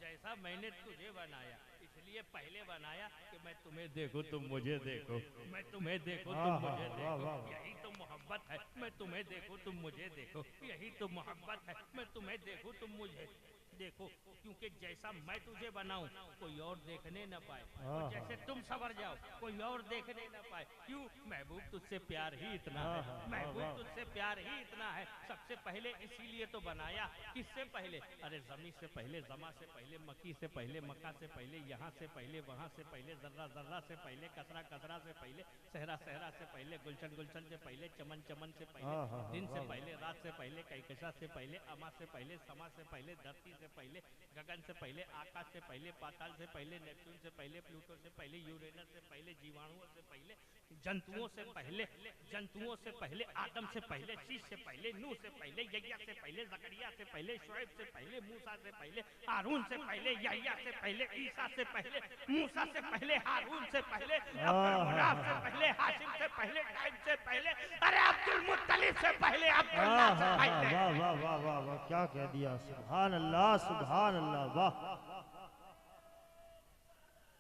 जैसा मैंने तुझे बनाया, इसलिए पहले बनाया कि मैं तुम्हें देखूं तुम मुझे देखो, मैं तुम्हें देखूं तुम मुझे देखो, यही तो मोहब्बत है। मैं तुम्हें देखूं तुम मुझे देखो, यही तो मोहब्बत है। मैं तुम्हें देखूं तुम मुझे देखो, क्योंकि जैसा मैं तुझे बनाऊं कोई और देखने न पाए, और जैसे तुम सवर जाओ कोई और देखने न पाए। क्यों? महबूब तुझसे प्यार ही इतना है, महबूब तुझसे प्यार ही इतना है। सबसे पहले इसीलिए तो बनाया। किससे पहले? अरे जमी से पहले, जमा से पहले, मक्की से पहले, मक्का से पहले, यहाँ से पहले, वहाँ से पहले, जर्रा जर्रा से पहले, कसरा कसरा से पहले, सहरा सहरा से पहले, गुलशन गुलशन से पहले, चमन चमन से पहले, दिन से पहले, रात से पहले, कैकशा से पहले, अमा से पहले, समा से पहले, धरती से पहले, गगन से पहले, आकाश से पहले, पाताल से पहले, नेपच्यून से पहले, प्लूटो से पहले, यूरेनस से पहले, जीवाणुओं से पहले, जंतुओं से पहले, जंतुओं से पहले, आदम से पहले, शीश से पहले, नूह से पहले, यह्या से पहले, जकरिया से पहले, शुएब से पहले, मूसा से पहले, हारून से पहले, यह्या से पहले, ईसा से पहले, मूसा से पहले, हारून से पहले, अब्दुल मुनाफ से पहले, हाशिम से पहले, टाइम से पहले, अरे अब्दुल मुत्तलिब से पहले, अब्दुल्लाह से पहले। वाह वाह वाह वाह वाह, क्या कह दिया। सुभान अल्लाह, सुभान अल्लाह, वाह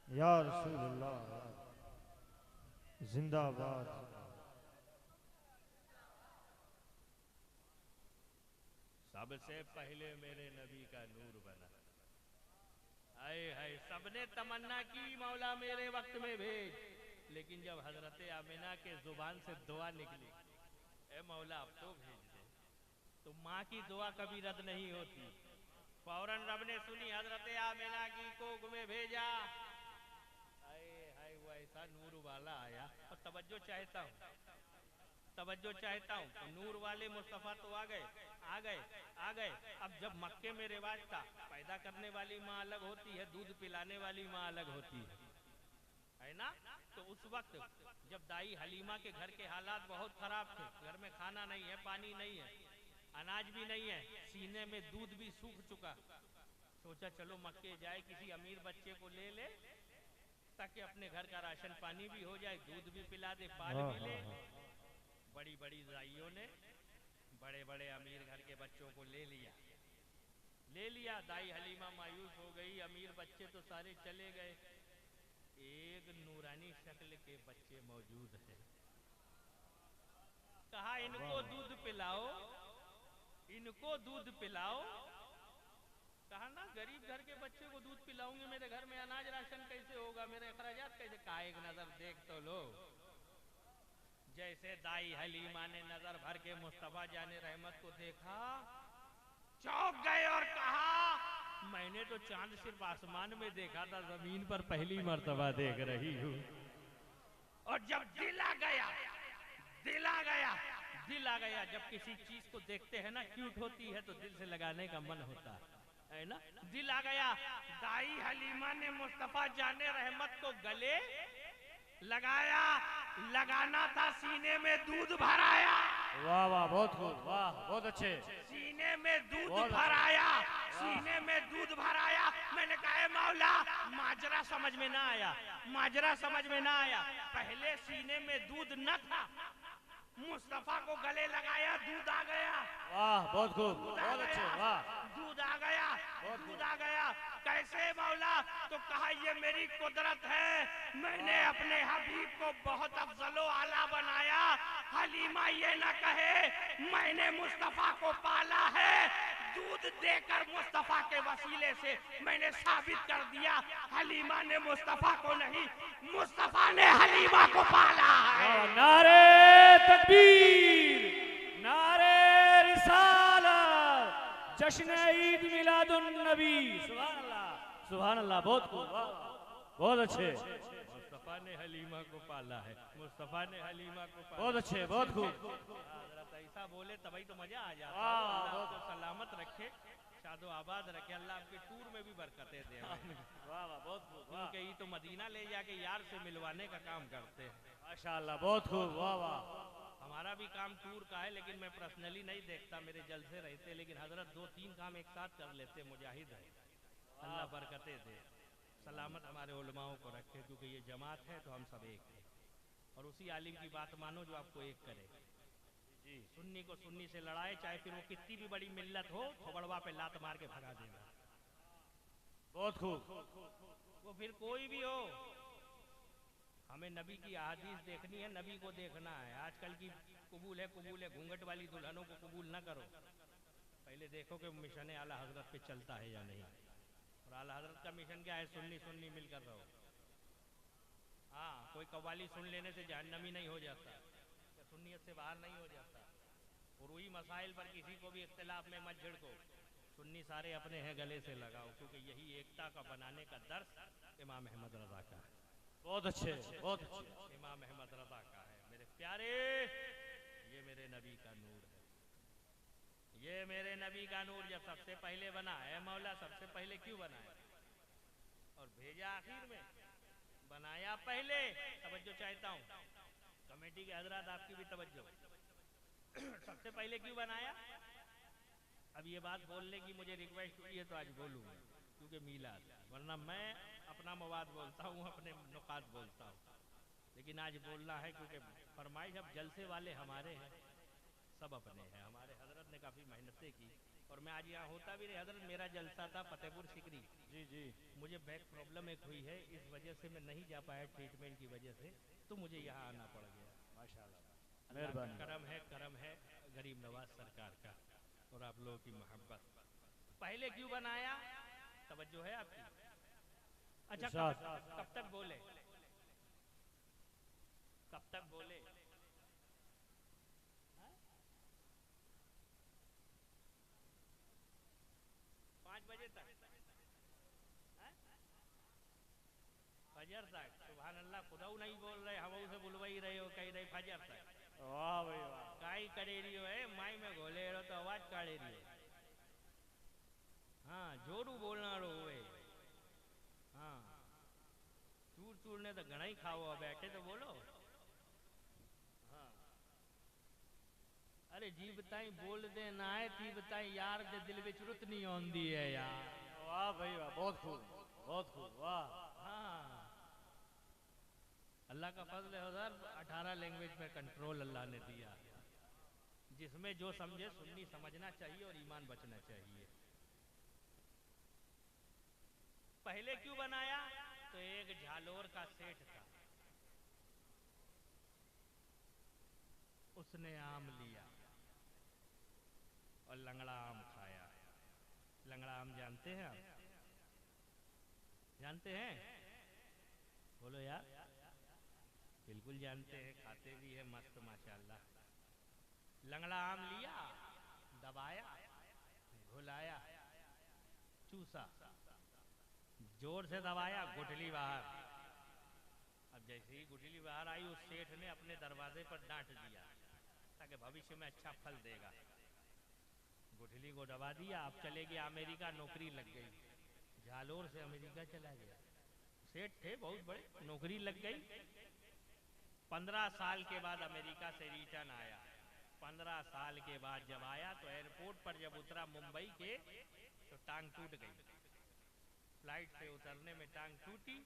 या रसूल अल्लाह, जिंदाबाद। सबसे पहले मेरे नबी का नूर बना। आए हाय, सबने तमन्ना की मौला मेरे वक्त में भेज, लेकिन जब हजरत आमिना के जुबान से दुआ निकली, ए मौला अब तो भेज दे, तो माँ की दुआ कभी रद्द नहीं होती। फौरन रब ने सुनी, हजरत आमिना की कोख में भेजा। आए हाय, वो ऐसा नूर वाला आया। और तवज्जो चाहता हूँ, तवज्जो चाहता हूँ, तो नूर वाले मुस्तफ़ा तो आ गए, आ गए, आ गए। अब जब मक्के में रिवाज था, पैदा करने वाली माँ अलग होती है, दूध पिलाने वाली माँ अलग होती है ना। तो उस वक्त जब दाई हलीमा के घर के हालात बहुत खराब थे, घर में खाना नहीं है, पानी नहीं है, अनाज भी नहीं है, सीने में दूध भी सूख चुका। सोचा चलो मक्के जाए किसी अमीर बच्चे को ले ले ताकि अपने घर का राशन पानी भी हो जाए, दूध भी पिला दे, पाल भी ले। बड़ी बड़ी दाइयों ने बड़े बड़े अमीर घर के बच्चों को ले लिया। दाई हलीमा मायूस हो गई, अमीर बच्चे तो सारे चले गए, एक नूरानी शक्ल के बच्चे मौजूद हैं। कहा इनको दूध पिलाओ, इनको दूध पिलाओ। कहा ना गरीब घर के बच्चे को दूध पिलाऊंगी, मेरे घर में अनाज राशन कैसे होगा, मेरे अखराजात कैसे। कहा एक नजर देख तो लो। जैसे दाई हलीमा ने नजर भर के मुस्तफा जाने रहमत को देखा, चौंक गए और कहा मैंने तो चांद सिर्फ आसमान में देखा था, जमीन पर पहली मर्तबा देख रही हूँ। और जब दिल आ गया, जब किसी चीज को देखते हैं ना क्यूट होती है तो दिल से लगाने का मन होता है ना। दिल आ गया, दाई हलीमा ने मुस्तफा जाने रहमत को गले लगाया, लगाना था सीने में दूध भराया। वाह वाह, बहुत खूब, वाह बहुत अच्छे। सीने में दूध भराया, सीने में दूध भराया। मैंने कहा मौला माजरा समझ में ना आया, माजरा समझ में ना आया। पहले सीने में दूध न था, मुस्तफा को गले लगाया, दूध आ गया। वाह बहुत खूब, बहुत अच्छे, वाह दूध आ गया, दूध आ गया। कैसे मौला? तो कहा ये मेरी कुदरत है, मैंने अपने हबीब को बहुत अफजलो आला बनाया। हलीमा ये न कहे मैंने मुस्तफा को पाला है, दूध देकर मुस्तफा के वसीले से मैंने साबित कर दिया हलीमा ने मुस्तफा को नहीं, मुस्तफा ने हलीमा को पाला है। नारे तकबीर, नारे रिसालत, जश्न ईद मिलादुन नबी। सुभान अल्लाह, सुभान अल्लाह, बहुत खूब, बहुत अच्छे। मुस्तफा ने हलीमा को पाला है, मुस्तफा ने हलीमा को पाला। बहुत अच्छे, बहुत खूब। ऐसा बोले तभी तो मजा आ जाता है। अल्लाह आपको सलामत रखे, शादो आबाद रखे, अल्लाह आपके टूर में भी बरकतें दे। वाह वाह, बहुत खूब। क्योंकि ये तो मदीना ले जाके यार से मिलवाने का काम करते हैं। माशाअल्लाह, बहुत खूब, वाह वाह। हमारा भी काम टूर का है, लेकिन मैं पर्सनली नहीं देखता, मेरे जलसे रहते, लेकिन हजरत 2-3 काम एक साथ कर लेते, मुजाहिद है। अल्लाह बरकतें दे, सलामत हमारे उलमाओं को रखे, क्योंकि ये जमात है तो हम सब एक हैं। और उसी आलिम की बात मानो जो आपको एक करे। सुन्नी को सुन्नी से लड़ाए, चाहे फिर वो कितनी भी बड़ी मिल्लत हो, थोबड़वा पे लात मार के भगा देगा। बहुत खूब। वो फिर कोई भी हो, हमें नबी की अहादीस देखनी है, नबी को देखना है। आजकल की कबूल है घूंघट वाली दुल्हनों को कबूल ना करो, पहले देखो कि मिशन आला हजरत पे चलता है या नहीं। और आला हजरत का मिशन क्या है? सुन्नी सुन्नी मिलकर रहो। हाँ, कोई कव्वाली सुन लेने से जहन्नमी नहीं हो जाता, सुन्नियत से बाहर नहीं हो जाता। फुरूई मसाइल पर किसी को भी इख्तिलाफ में मत झिड़को, सुन्नी सारे अपने हैं गले से लगाओ, क्योंकि यही एकता का बनाने का दर्स इमाम अहमद रजा का है। बहुत अच्छे, बहुत अच्छे। इमाम अहमद रजा का है। मेरे प्यारे, ये मेरे नबी का नूर है, ये मेरे नबी का नूर। जब सबसे पहले बना है मौला, सबसे पहले क्यों बनाया और भेजा आखिर में, बनाया पहले। तवज्जो चाहता हूँ कमेटी के हजरात, आपकी भी तवज्जो। सबसे पहले क्यों बनाया? अब ये बात बोलने की मुझे रिक्वेस्ट हुई है तो आज बोलूँगा, क्योंकि मीलाद, वरना मैं अपना मवाद बोलता हूँ, अपने नुकात बोलता हूँ, लेकिन आज बोलना है क्योंकि फरमाइश। अब जलसे वाले हमारे हैं, सब अपने हैं। हमारे हजरत ने काफ़ी मेहनतें की और मैं आज यहाँ होता भी नहीं। हजरत मेरा जलसा था फतेहपुर सिकरी, जी जी। मुझे बैक प्रॉब्लम एक हुई है, इस वजह से मैं नहीं जा पाया, ट्रीटमेंट की वजह से, तो मुझे यहाँ आना पड़ गया। माशाअल्लाह, मेहरबानी, करम है गरीब नवाज सरकार का और आप लोगों की मोहब्बत। पहले क्यों बनाया? तवज्जो है आपकी? अच्छा, कब तक बोले, कब तक बोले? 5 बजे तक, फजर तक। सुभान अल्लाह, खुदा नहीं बोल रहे, हम से बुलवा ही रहे हो, कह रहे फजर तक। वाह भाई वाह। काई करे रही हो है, माई में घोले रहो तो आवाज काढ़े रही है। हाँ, जोरू बोलना रो हुए। हाँ, चूर चूर ने तो घना ही खाओ, बैठे तो बोलो। हाँ, अरे जी बताई बोल दे ना है ती बताई यार दे दिल विच रुत नहीं आंदी है यार। वाह भाई वाह, बहुत खूब बहुत खूब, वाह। हाँ अल्लाह का फजल है उधर 18 लैंग्वेज में कंट्रोल अल्लाह ने दिया, जिसमें जो समझे सुन्नी समझना चाहिए और ईमान बचना चाहिए। पहले क्यों बनाया? तो एक झालोर का सेठ था, उसने आम लिया और लंगड़ा आम खाया। लंगड़ा आम जानते हैं आप? जानते हैं? बोलो यार। बिल्कुल जानते हैं, खाते भी है मस्त माशाल्लाह। लंगड़ा आम लिया, दबाया, घुलाया, चूसा, जोर से दबाया, गुठली बाहर। अब जैसे ही गुठली बाहर आई उस सेठ ने अपने दरवाजे पर डांट दिया ताकि भविष्य में अच्छा फल देगा। गुठली को दबा दिया, अब चले गया अमेरिका, नौकरी लग गई। झालोर से अमेरिका चला गया। सेठ थे बहुत बड़े, नौकरी लग गई। 15 साल के बाद अमेरिका से रिटर्न आया। 15 साल के बाद जब आया तो एयरपोर्ट पर जब उतरा मुंबई के तो टांग टूट गई। फ्लाइट से उतरने में टांग टूटी।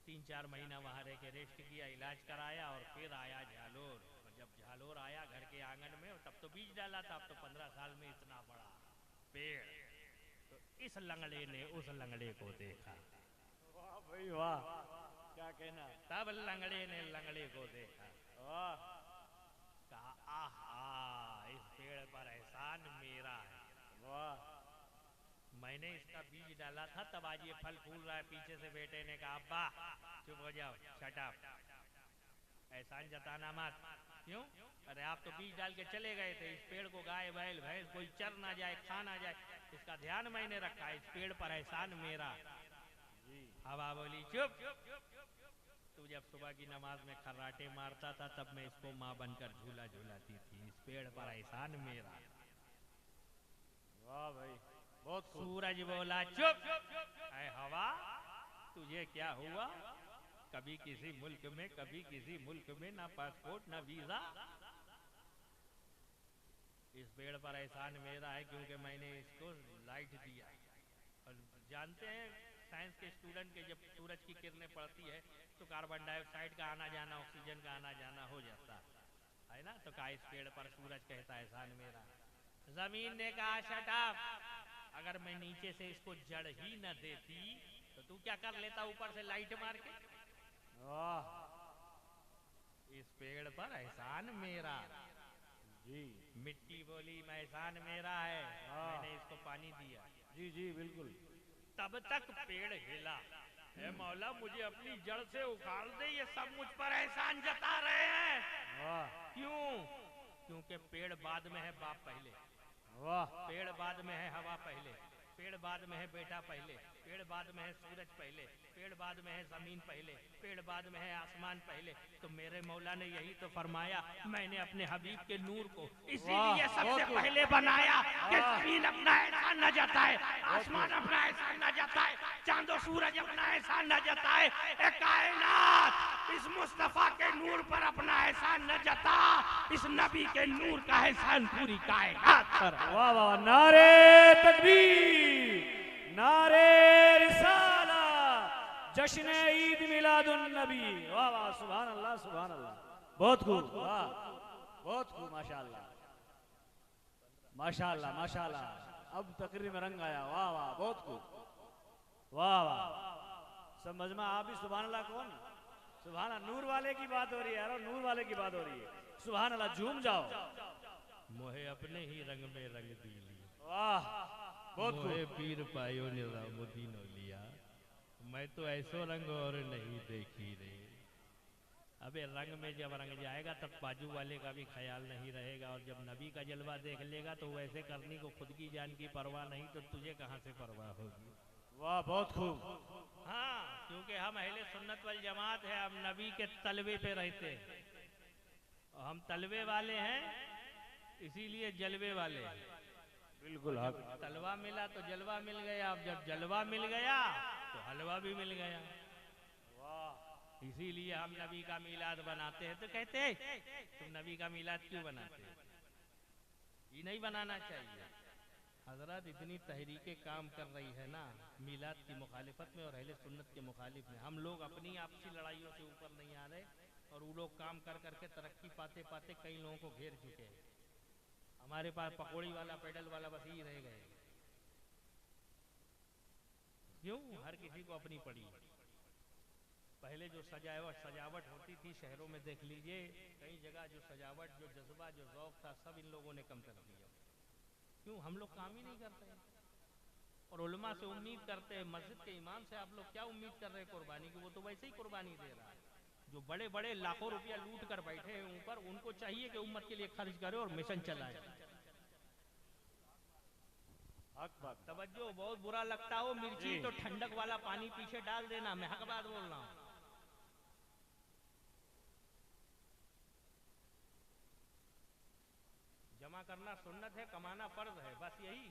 3-4 महीना वहां रह के रेस्ट किया, इलाज कराया और फिर आया झालोर। और जब झालोर आया घर के आंगन में, तब तो बीज डाला था, अब तो 15 साल में इतना बड़ा पेड़। तो इस लंगड़े ने उस लंगड़े को देखा। वाह भाई वाह, क्या कहना। तब लंगड़े ने लंगड़े को देखा, वाह, कहा आहा इस पेड़ पर एहसान मेरा है। वाह, मैंने इसका बीज डाला था, तब आज ये फल फूल रहा है। पीछे से बेटे ने कहा अब्बा चुप हो जाओ, शट अप, एहसान जताना मत। क्यों? अरे आप तो बीज डाल के चले गए थे। इस पेड़ को गाय बैल भैंस कोई चर ना जाए, खा ना जाए, इसका ध्यान मैंने रखा। इस पेड़ पर एहसान मेरा। हवा बोली चुप। तू जब सुबह की नमाज में खर्राटे मारता था तब मैं इसको माँ बनकर झूला झूलाती थी। इस पेड़ पर एहसान मेरा। वाह भाई बहुत खूब। सूरज बोला चुप। ऐ हवा तुझे क्या हुआ? कभी किसी मुल्क में कभी किसी मुल्क में, ना पासपोर्ट ना वीजा। इस पेड़ पर एहसान मेरा है क्योंकि मैंने इसको लाइट दिया। और जानते हैं साइंस के स्टूडेंट के जब सूरज की किरणें पड़ती है तो कार्बन डाइऑक्साइड का आना जाना, ऑक्सीजन का आना जाना हो जाता है ना। तो कहा इस पेड़ पर सूरज कहता है एहसान मेरा। जमीन ने कहा शट अप, अगर मैं नीचे से इसको जड़ ही न देती तो तू क्या कर लेता ऊपर से लाइट मार के। वाह, इस पेड़ पर एहसान मेरा। जी मिट्टी बोली मैं एहसान मेरा है, मैंने इसको पानी दिया। जी जी बिल्कुल। तब तक पेड़ हिला। हे मौला मुझे अपनी जड़ से उखाड़ दे, ये सब मुझ पर एहसान जता रहे हैं। वाह, क्यों? क्योंकि पेड़ बाद में है, बाप पहले। वाह, पेड़ बाद में है, हवा पहले। पेड़ बाद में है, बेटा पहले। पेड़ बाद में है, सूरज पहले। पेड़ बाद में है, जमीन पहले। पेड़ बाद में है, आसमान पहले। तो मेरे मौला ने यही तो फरमाया, मैंने अपने हबीब के नूर को इसीलिए सबसे पहले बनाया कि जमीन अपना एहसान न जताए, आसमान अपना एहसान न जताए, चांदो सूरज अपना एहसान न जताए। कायनात इस मुस्तफा के नूर पर अपना एहसान न जता, इस नबी के नूर का एहसान पूरी कायनात पर। वाह वाह, नारे तकबीर, नारे रिसाला, जश्न ईद मिलादुन नबी। वाह वाह, सुभान अल्लाह सुभान अल्लाह, बहुत खूब, वाह बहुत खूब, माशाअल्लाह माशाअल्लाह माशाअल्लाह। अब तकरीर में रंग आया, वाह वाह बहुत खूब, वाह वाह। सब मजमा आप भी सुभान अल्लाह। कौन सुभान अल्लाह? नूर वाले की बात हो रही है यार, नूर वाले की बात हो रही है। सुभान अल्लाह, झूम जाओ। मोहे अपने ही रंग में रंग दी, वाह बहुत मोहे खूब। पीर पायो निजामुद्दीन औलिया, मैं तो ऐसो रंग और नहीं देखी रे। अबे रंग में जब रंग जाएगा तब बाजू वाले का भी ख्याल नहीं रहेगा। और जब नबी का जलवा देख लेगा तो वैसे करनी को खुद की जान की परवाह नहीं तो तुझे कहाँ से परवाह होगी। वाह बहुत खूब। हाँ, क्योंकि हम अहले सुन्नत वल जमात है, हम नबी के तलवे पे रहते हैं और हम तलवे वाले हैं, इसीलिए जलवे वाले हैं। बिल्कुल हक। तलवा मिला तो जलवा मिल गया, अब जब जलवा मिल गया तो हलवा भी मिल गया। इसीलिए हम नबी का मीलाद बनाते हैं। तो कहते हैं तुम नबी का मीलाद क्यों बनाते हो? ये नहीं बनाना चाहिए। हजरत इतनी तहरीकें काम कर रही है ना मीलाद की मुखालिफत में और अहले सुन्नत के मुखालिफ में। हम लोग अपनी आपसी लड़ाइयों से ऊपर नहीं आ रहे और वो लोग काम कर करके तरक्की पाते पाते कई लोगों को घेर चुके हैं। हमारे पास पकौड़ी वाला पेडल वाला बस ही रह गए। क्यों? हर किसी को अपनी पड़ी। पहले जो सजावट होती थी शहरों में देख लीजिए, कई जगह जो सजावट, जो जज्बा, जो ज़ौक़ था, सब इन लोगों ने कम कर दिया। क्यों? हम लोग काम ही नहीं करते हैं। और उलमा से उम्मीद करते हैं, मस्जिद के इमाम से आप लोग क्या उम्मीद कर रहे हैं कुर्बानी की? वो तो वैसे ही कुर्बानी दे रहा है। जो बड़े बड़े लाखों रुपया लूट कर बैठे हैं ऊपर, उनको चाहिए कि उम्मत के लिए खर्च करे और मिशन चलाए। तवज्जो, बहुत बुरा लगता हो मिर्ची तो ठंडक वाला पानी पीछे डाल देना। मैं हक बात बोल रहा हूं। जमा करना सुन्नत है, कमाना फर्ज है। बस यही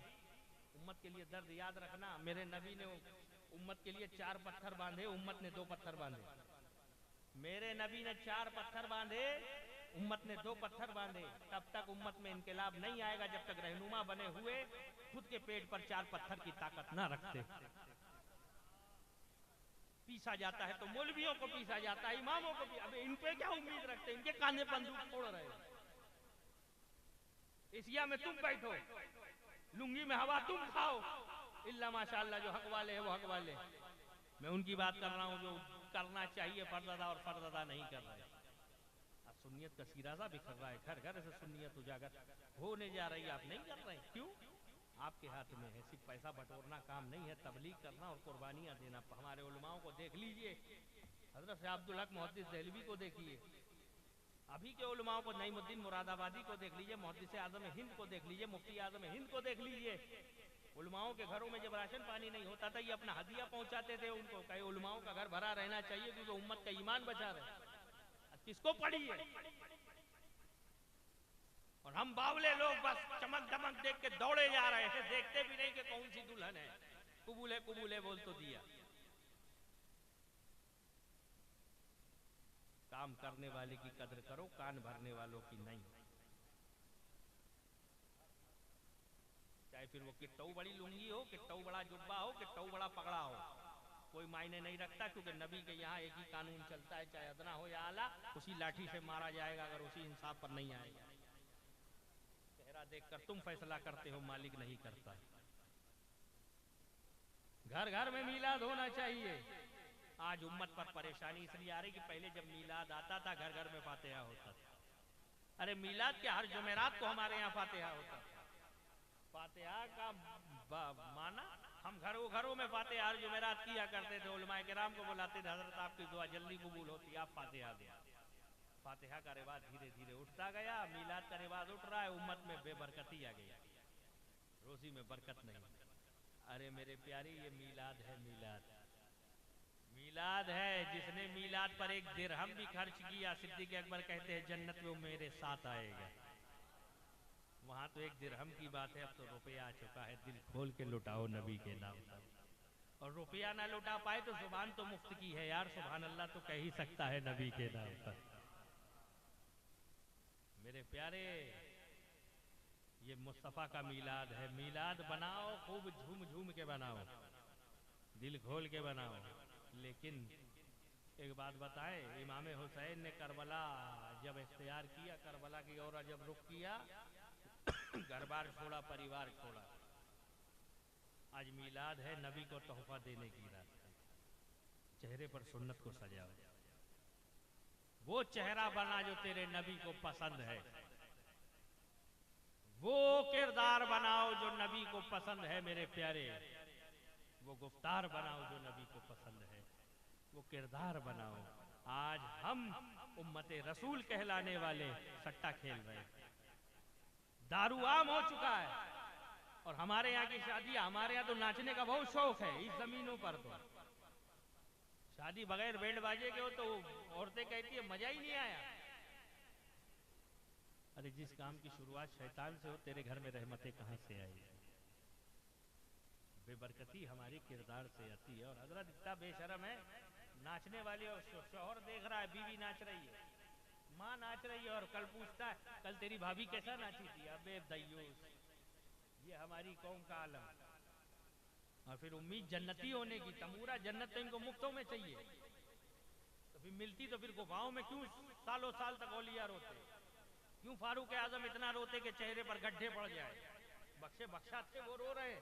उम्मत के लिए दर्द याद रखना। मेरे नबी ने उम्मत के लिए 4 पत्थर बांधे, उम्मत ने 2 पत्थर बांधे। मेरे नबी ने 4 पत्थर बांधे, उम्मत ने 2 पत्थर बांधे। तब तक उम्मत में इनकलाब नहीं आएगा जब तक रहनुमा बने हुए खुद के पेट पर 4 पत्थर की ताकत ना रखते। पीसा जाता है तो मौलवियों को पीसा जाता है, इमामों को भी। अब इन पे क्या उम्मीद रखते? इनके कांधे बंदूक फोड़ रहे हो। एशिया में तुम बैठो, लुंगी में हवा तुम खाओ। इल्ला माशाअल्लाह जो हक वाले हैं वो हक वाले। मैं उनकी बात कर रहा हूँ जो करना चाहिए फर्ज अदा और फर्ज अदा नहीं कर रहे। अब सुन्नियत का सिराजा बिखर रहा है, घर घर से सुन्नियत उजागर होने जा रही है, आप नहीं कर रहे। क्यों? आपके हाथ में है। सिर्फ पैसा बटोरना काम नहीं है, तबलीग करना और कुर्बानियां देना। हमारे उलमाओं को देख लीजिए, हजरत शाह अब्दुल हक मुहद्दिस देहलवी को देखिए, अभी के उलमाओं को, नईमुद्दीन मुरादाबादी को देख लीजिए, मुहद्दिस आजम हिंद को देख लीजिए, मुफ्ती आजम हिंद को देख लीजिए। उलमाओं के घरों में जब राशन पानी नहीं होता था, ये अपना हदिया पहुंचाते थे उनको। कई उलमाओं का घर भरा रहना चाहिए क्योंकि उम्मत का ईमान बचा रहे। किसको पड़ी है? और हम बावले लोग बस चमक दमक देख के दौड़े जा रहे हैं, देखते भी नहीं कि कौन सी दुल्हन है। कबूल है बोल तो दिया। काम करने वाले की कदर करो, कान भरने वालों की नहीं। चाहे फिर वो किट्टऊ बड़ी लुंगी हो, किट्टऊ बड़ा जुब्बा हो, किट्टऊ बड़ा पगड़ा हो, कोई मायने नहीं रखता। क्योंकि नबी के यहाँ एक ही कानून चलता है, चाहे अदना हो या आला, उसी लाठी से मारा जाएगा अगर उसी इंसाफ पर नहीं आएगा। चेहरा देखकर तुम फैसला करते हो, मालिक नहीं करता। घर घर में मीलाद होना चाहिए। आज उम्मत पर परेशानी इसलिए आ रही कि पहले जब मीलाद आता था घर घर में फातिहा होता था। अरे मीलाद के हर जुमेरात को हमारे यहाँ फातिहा होता था। फातिहा का माना हम घरों में फातिहा हर जुमेरात किया करते थे। उलमाए किराम को बुलाते थे, हजरत आपकी दुआ जल्दी कबूल होती, आप फातिहा दें। फातिहा का रिवाज धीरे धीरे उठता गया, मीलाद का रिवाज उठ रहा है। उम्मत में बेबरकती आ गई, रोजी में बरकत नहीं। अरे मेरे प्यारे, ये मीलाद है, मीलाद है। जिसने मीलाद पर 1 दिरहम भी खर्च किया, सिद्दीक़ अकबर कहते हैं जन्नत में वो मेरे साथ आएगा। वहां तो 1 दिरहम की बात है, अब तो रुपया आ चुका है। दिल खोल के लुटाओ नबी के नाम पर। और रुपया ना लुटा पाए तो जुबान तो मुफ्त की है यार, सुभान अल्लाह तो कह ही सकता है नबी के नाम पर। मेरे प्यारे, ये मुस्तफ़ा का मीलाद है। मीलाद बनाओ, खूब झूम झूम के बनाओ, दिल खोल के बनाओ। लेकिन एक बात बताएं, इमाम हुसैन ने करबला जब इख्तियार किया, करबला की ओर जब रुख किया, घर बार छोड़ा, परिवार छोड़ा। आज मीलाद है, नबी को तोहफा देने की रात है। चेहरे पर सुन्नत को सजाओ, वो चेहरा बना जो तेरे नबी को पसंद है। वो किरदार बनाओ जो नबी को पसंद है। मेरे प्यारे, वो गुफ्तार बनाओ जो नबी को पसंद है। वो किरदार बनाओ। आज हम उम्मते रसूल कहलाने वाले सट्टा खेल रहे हैं। दारू आम हो चुका है। और हमारे यहाँ की शादियां, हमारे यहाँ तो नाचने का बहुत शौक है। इस जमीनों पर तो शादी बगैर बैंड बाजे के हो तो औरतें कहती है मजा ही नहीं आया। अरे जिस काम की शुरुआत शैतान से हो, तेरे घर में रहमतें कहां से आई? बेबरकती हमारी किरदार से आती है। और हजरत इतना बेशरम है, नाचने वाली और शौहर देख रहा है, बीवी नाच रही है, माँ नाच रही है और कल पूछता है कल तेरी भाभी कैसा नाची थी। अबे दయ్యూस, ये हमारी कौम का आलम। और फिर उम्मीद जन्नती होने की, तमूरा जन्नत तो इनको मुफ्तों में चाहिए, तो फिर मिलती तो फिर गुफाओं में क्यों सालों साल तक औलिया रोते, क्यों फारूक आजम इतना रोते कि चेहरे पर गड्ढे पड़ जाए। बख्शे बख्शा थे वो रो रहे,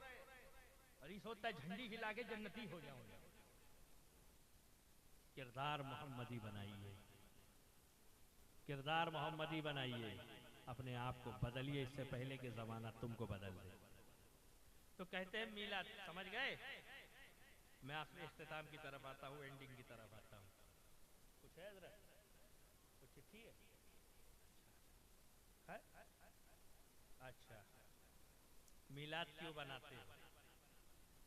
और इस होता झंडी हिला के जन्नती हो जाऊंगा। किरदार मोहम्मदी बनाइए, किरदार मोहम्मदी बनाइए, अपने आप को बदलिए इससे पहले कि जमाना तुमको बदल दे। तो कहते हैं मीलाद, समझ गए। मैं आखिरी इख्तिताम की तरफ आता हूँ, एंडिंग की तरफ आता हूँ। कुछ है जरा, कुछ चिट्ठी है? अच्छा, मीलाद क्यों बनाते हो,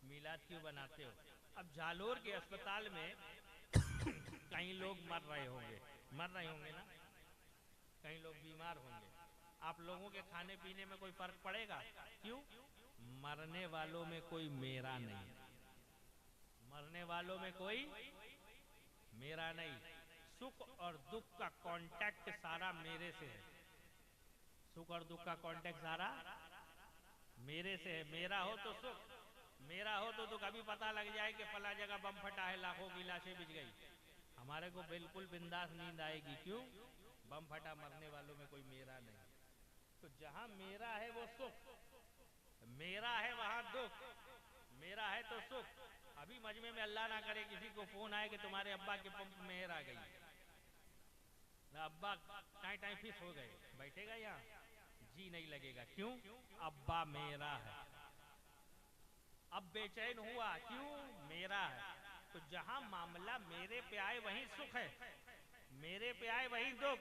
मीलाद क्यों बनाते हो? अब जालोर के अस्पताल में कई लोग मर रहे होंगे ना, कई लोग बीमार होंगे। आप लोगों के खाने पीने में कोई फर्क पड़ेगा? क्यों? मरने वालों में कोई मेरा नहीं, मरने वालों में कोई मेरा नहीं। सुख और दुख का कांटेक्ट सारा मेरे से है, सुख और दुख का कांटेक्ट सारा मेरे से है। मेरा हो तो सुख, मेरा हो तो दुख। अभी पता लग जाए कि फला जगह बम फटा है, लाखों की लाशें बिछ गई, हमारे को बिल्कुल बिंदास नींद आएगी। क्यों? बम फटा, मरने वालों में कोई मेरा नहीं। तो जहां मेरा है वो सुख, मेरा है वहां दुख, मेरा है तो सुख। अभी मजमे में अल्लाह ना करे किसी को फोन आए कि तुम्हारे अब्बा के पंप में मेहर आ गई, ना अब्बा टाई टाई फिस हो गए, बैठेगा यहाँ? जी नहीं लगेगा। क्यों? अब्बा मेरा है। अब बेचैन हुआ, क्यों? मेरा है। तो जहां मामला मेरे पे आए वहीं सुख है, मेरे पे आए वहीं दुख।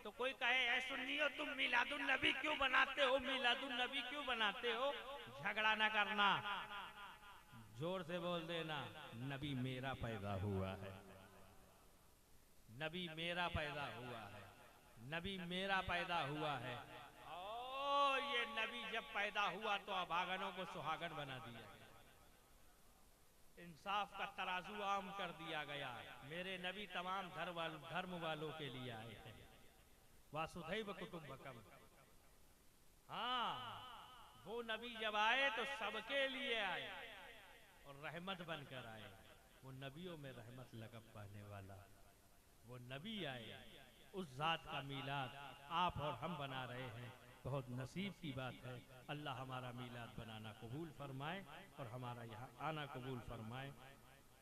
तो कोई कहे ऐ सुन्नियो तुम मिलादुन नबी क्यों बनाते हो, मिलादुन नबी क्यों बनाते हो? झगड़ा ना करना, जोर से बोल देना, नबी मेरा पैदा हुआ है, नबी मेरा पैदा हुआ है, नबी मेरा पैदा हुआ है। और ये नबी जब पैदा हुआ तो अभागनों को सुहागन बना दिया, इंसाफ का तराजू आम कर दिया गया। मेरे नबी तमाम धर्म वालों के लिए आए हैं, वासुधैव कुटुंबकम। हाँ, वो नबी जब आए तो सबके लिए आए और रहमत बनकर आए। वो नबियों में रहमत लगब पाने वाला वो नबी आए, उस जात का मीलाद आप और हम बना रहे हैं। बहुत नसीब की बात है। अल्लाह हमारा मीलाद बनाना कबूल फरमाए और हमारा यहाँ आना कबूल फरमाए।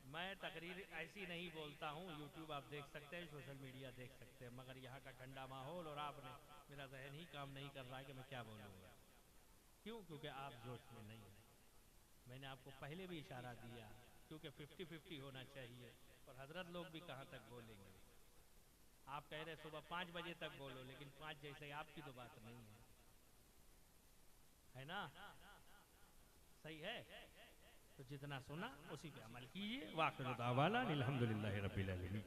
मैं तकरीर ऐसी नहीं बोलता हूँ, यूट्यूब आप देख सकते हैं, सोशल मीडिया देख सकते हैं, मगर यहाँ का ठंडा माहौल और आपने, मेरा जहन ही काम नहीं कर रहा है कि मैं क्या बोलूँगा। क्यों? क्योंकि आप जोश में नहीं हैं। मैंने आपको पहले भी इशारा दिया, क्योंकि 50-50 होना चाहिए। और हजरत लोग भी कहाँ तक बोलेंगे? आप कह रहे सुबह 5 बजे तक बोलो, लेकिन 5 जैसे आपकी तो बात नहीं है ना? सही है? तो जितना सुना उसी पे अमल कीजिए। वाक़िअ दावाना अल्हम्दुलिल्लाहि रब्बिल आलमीन।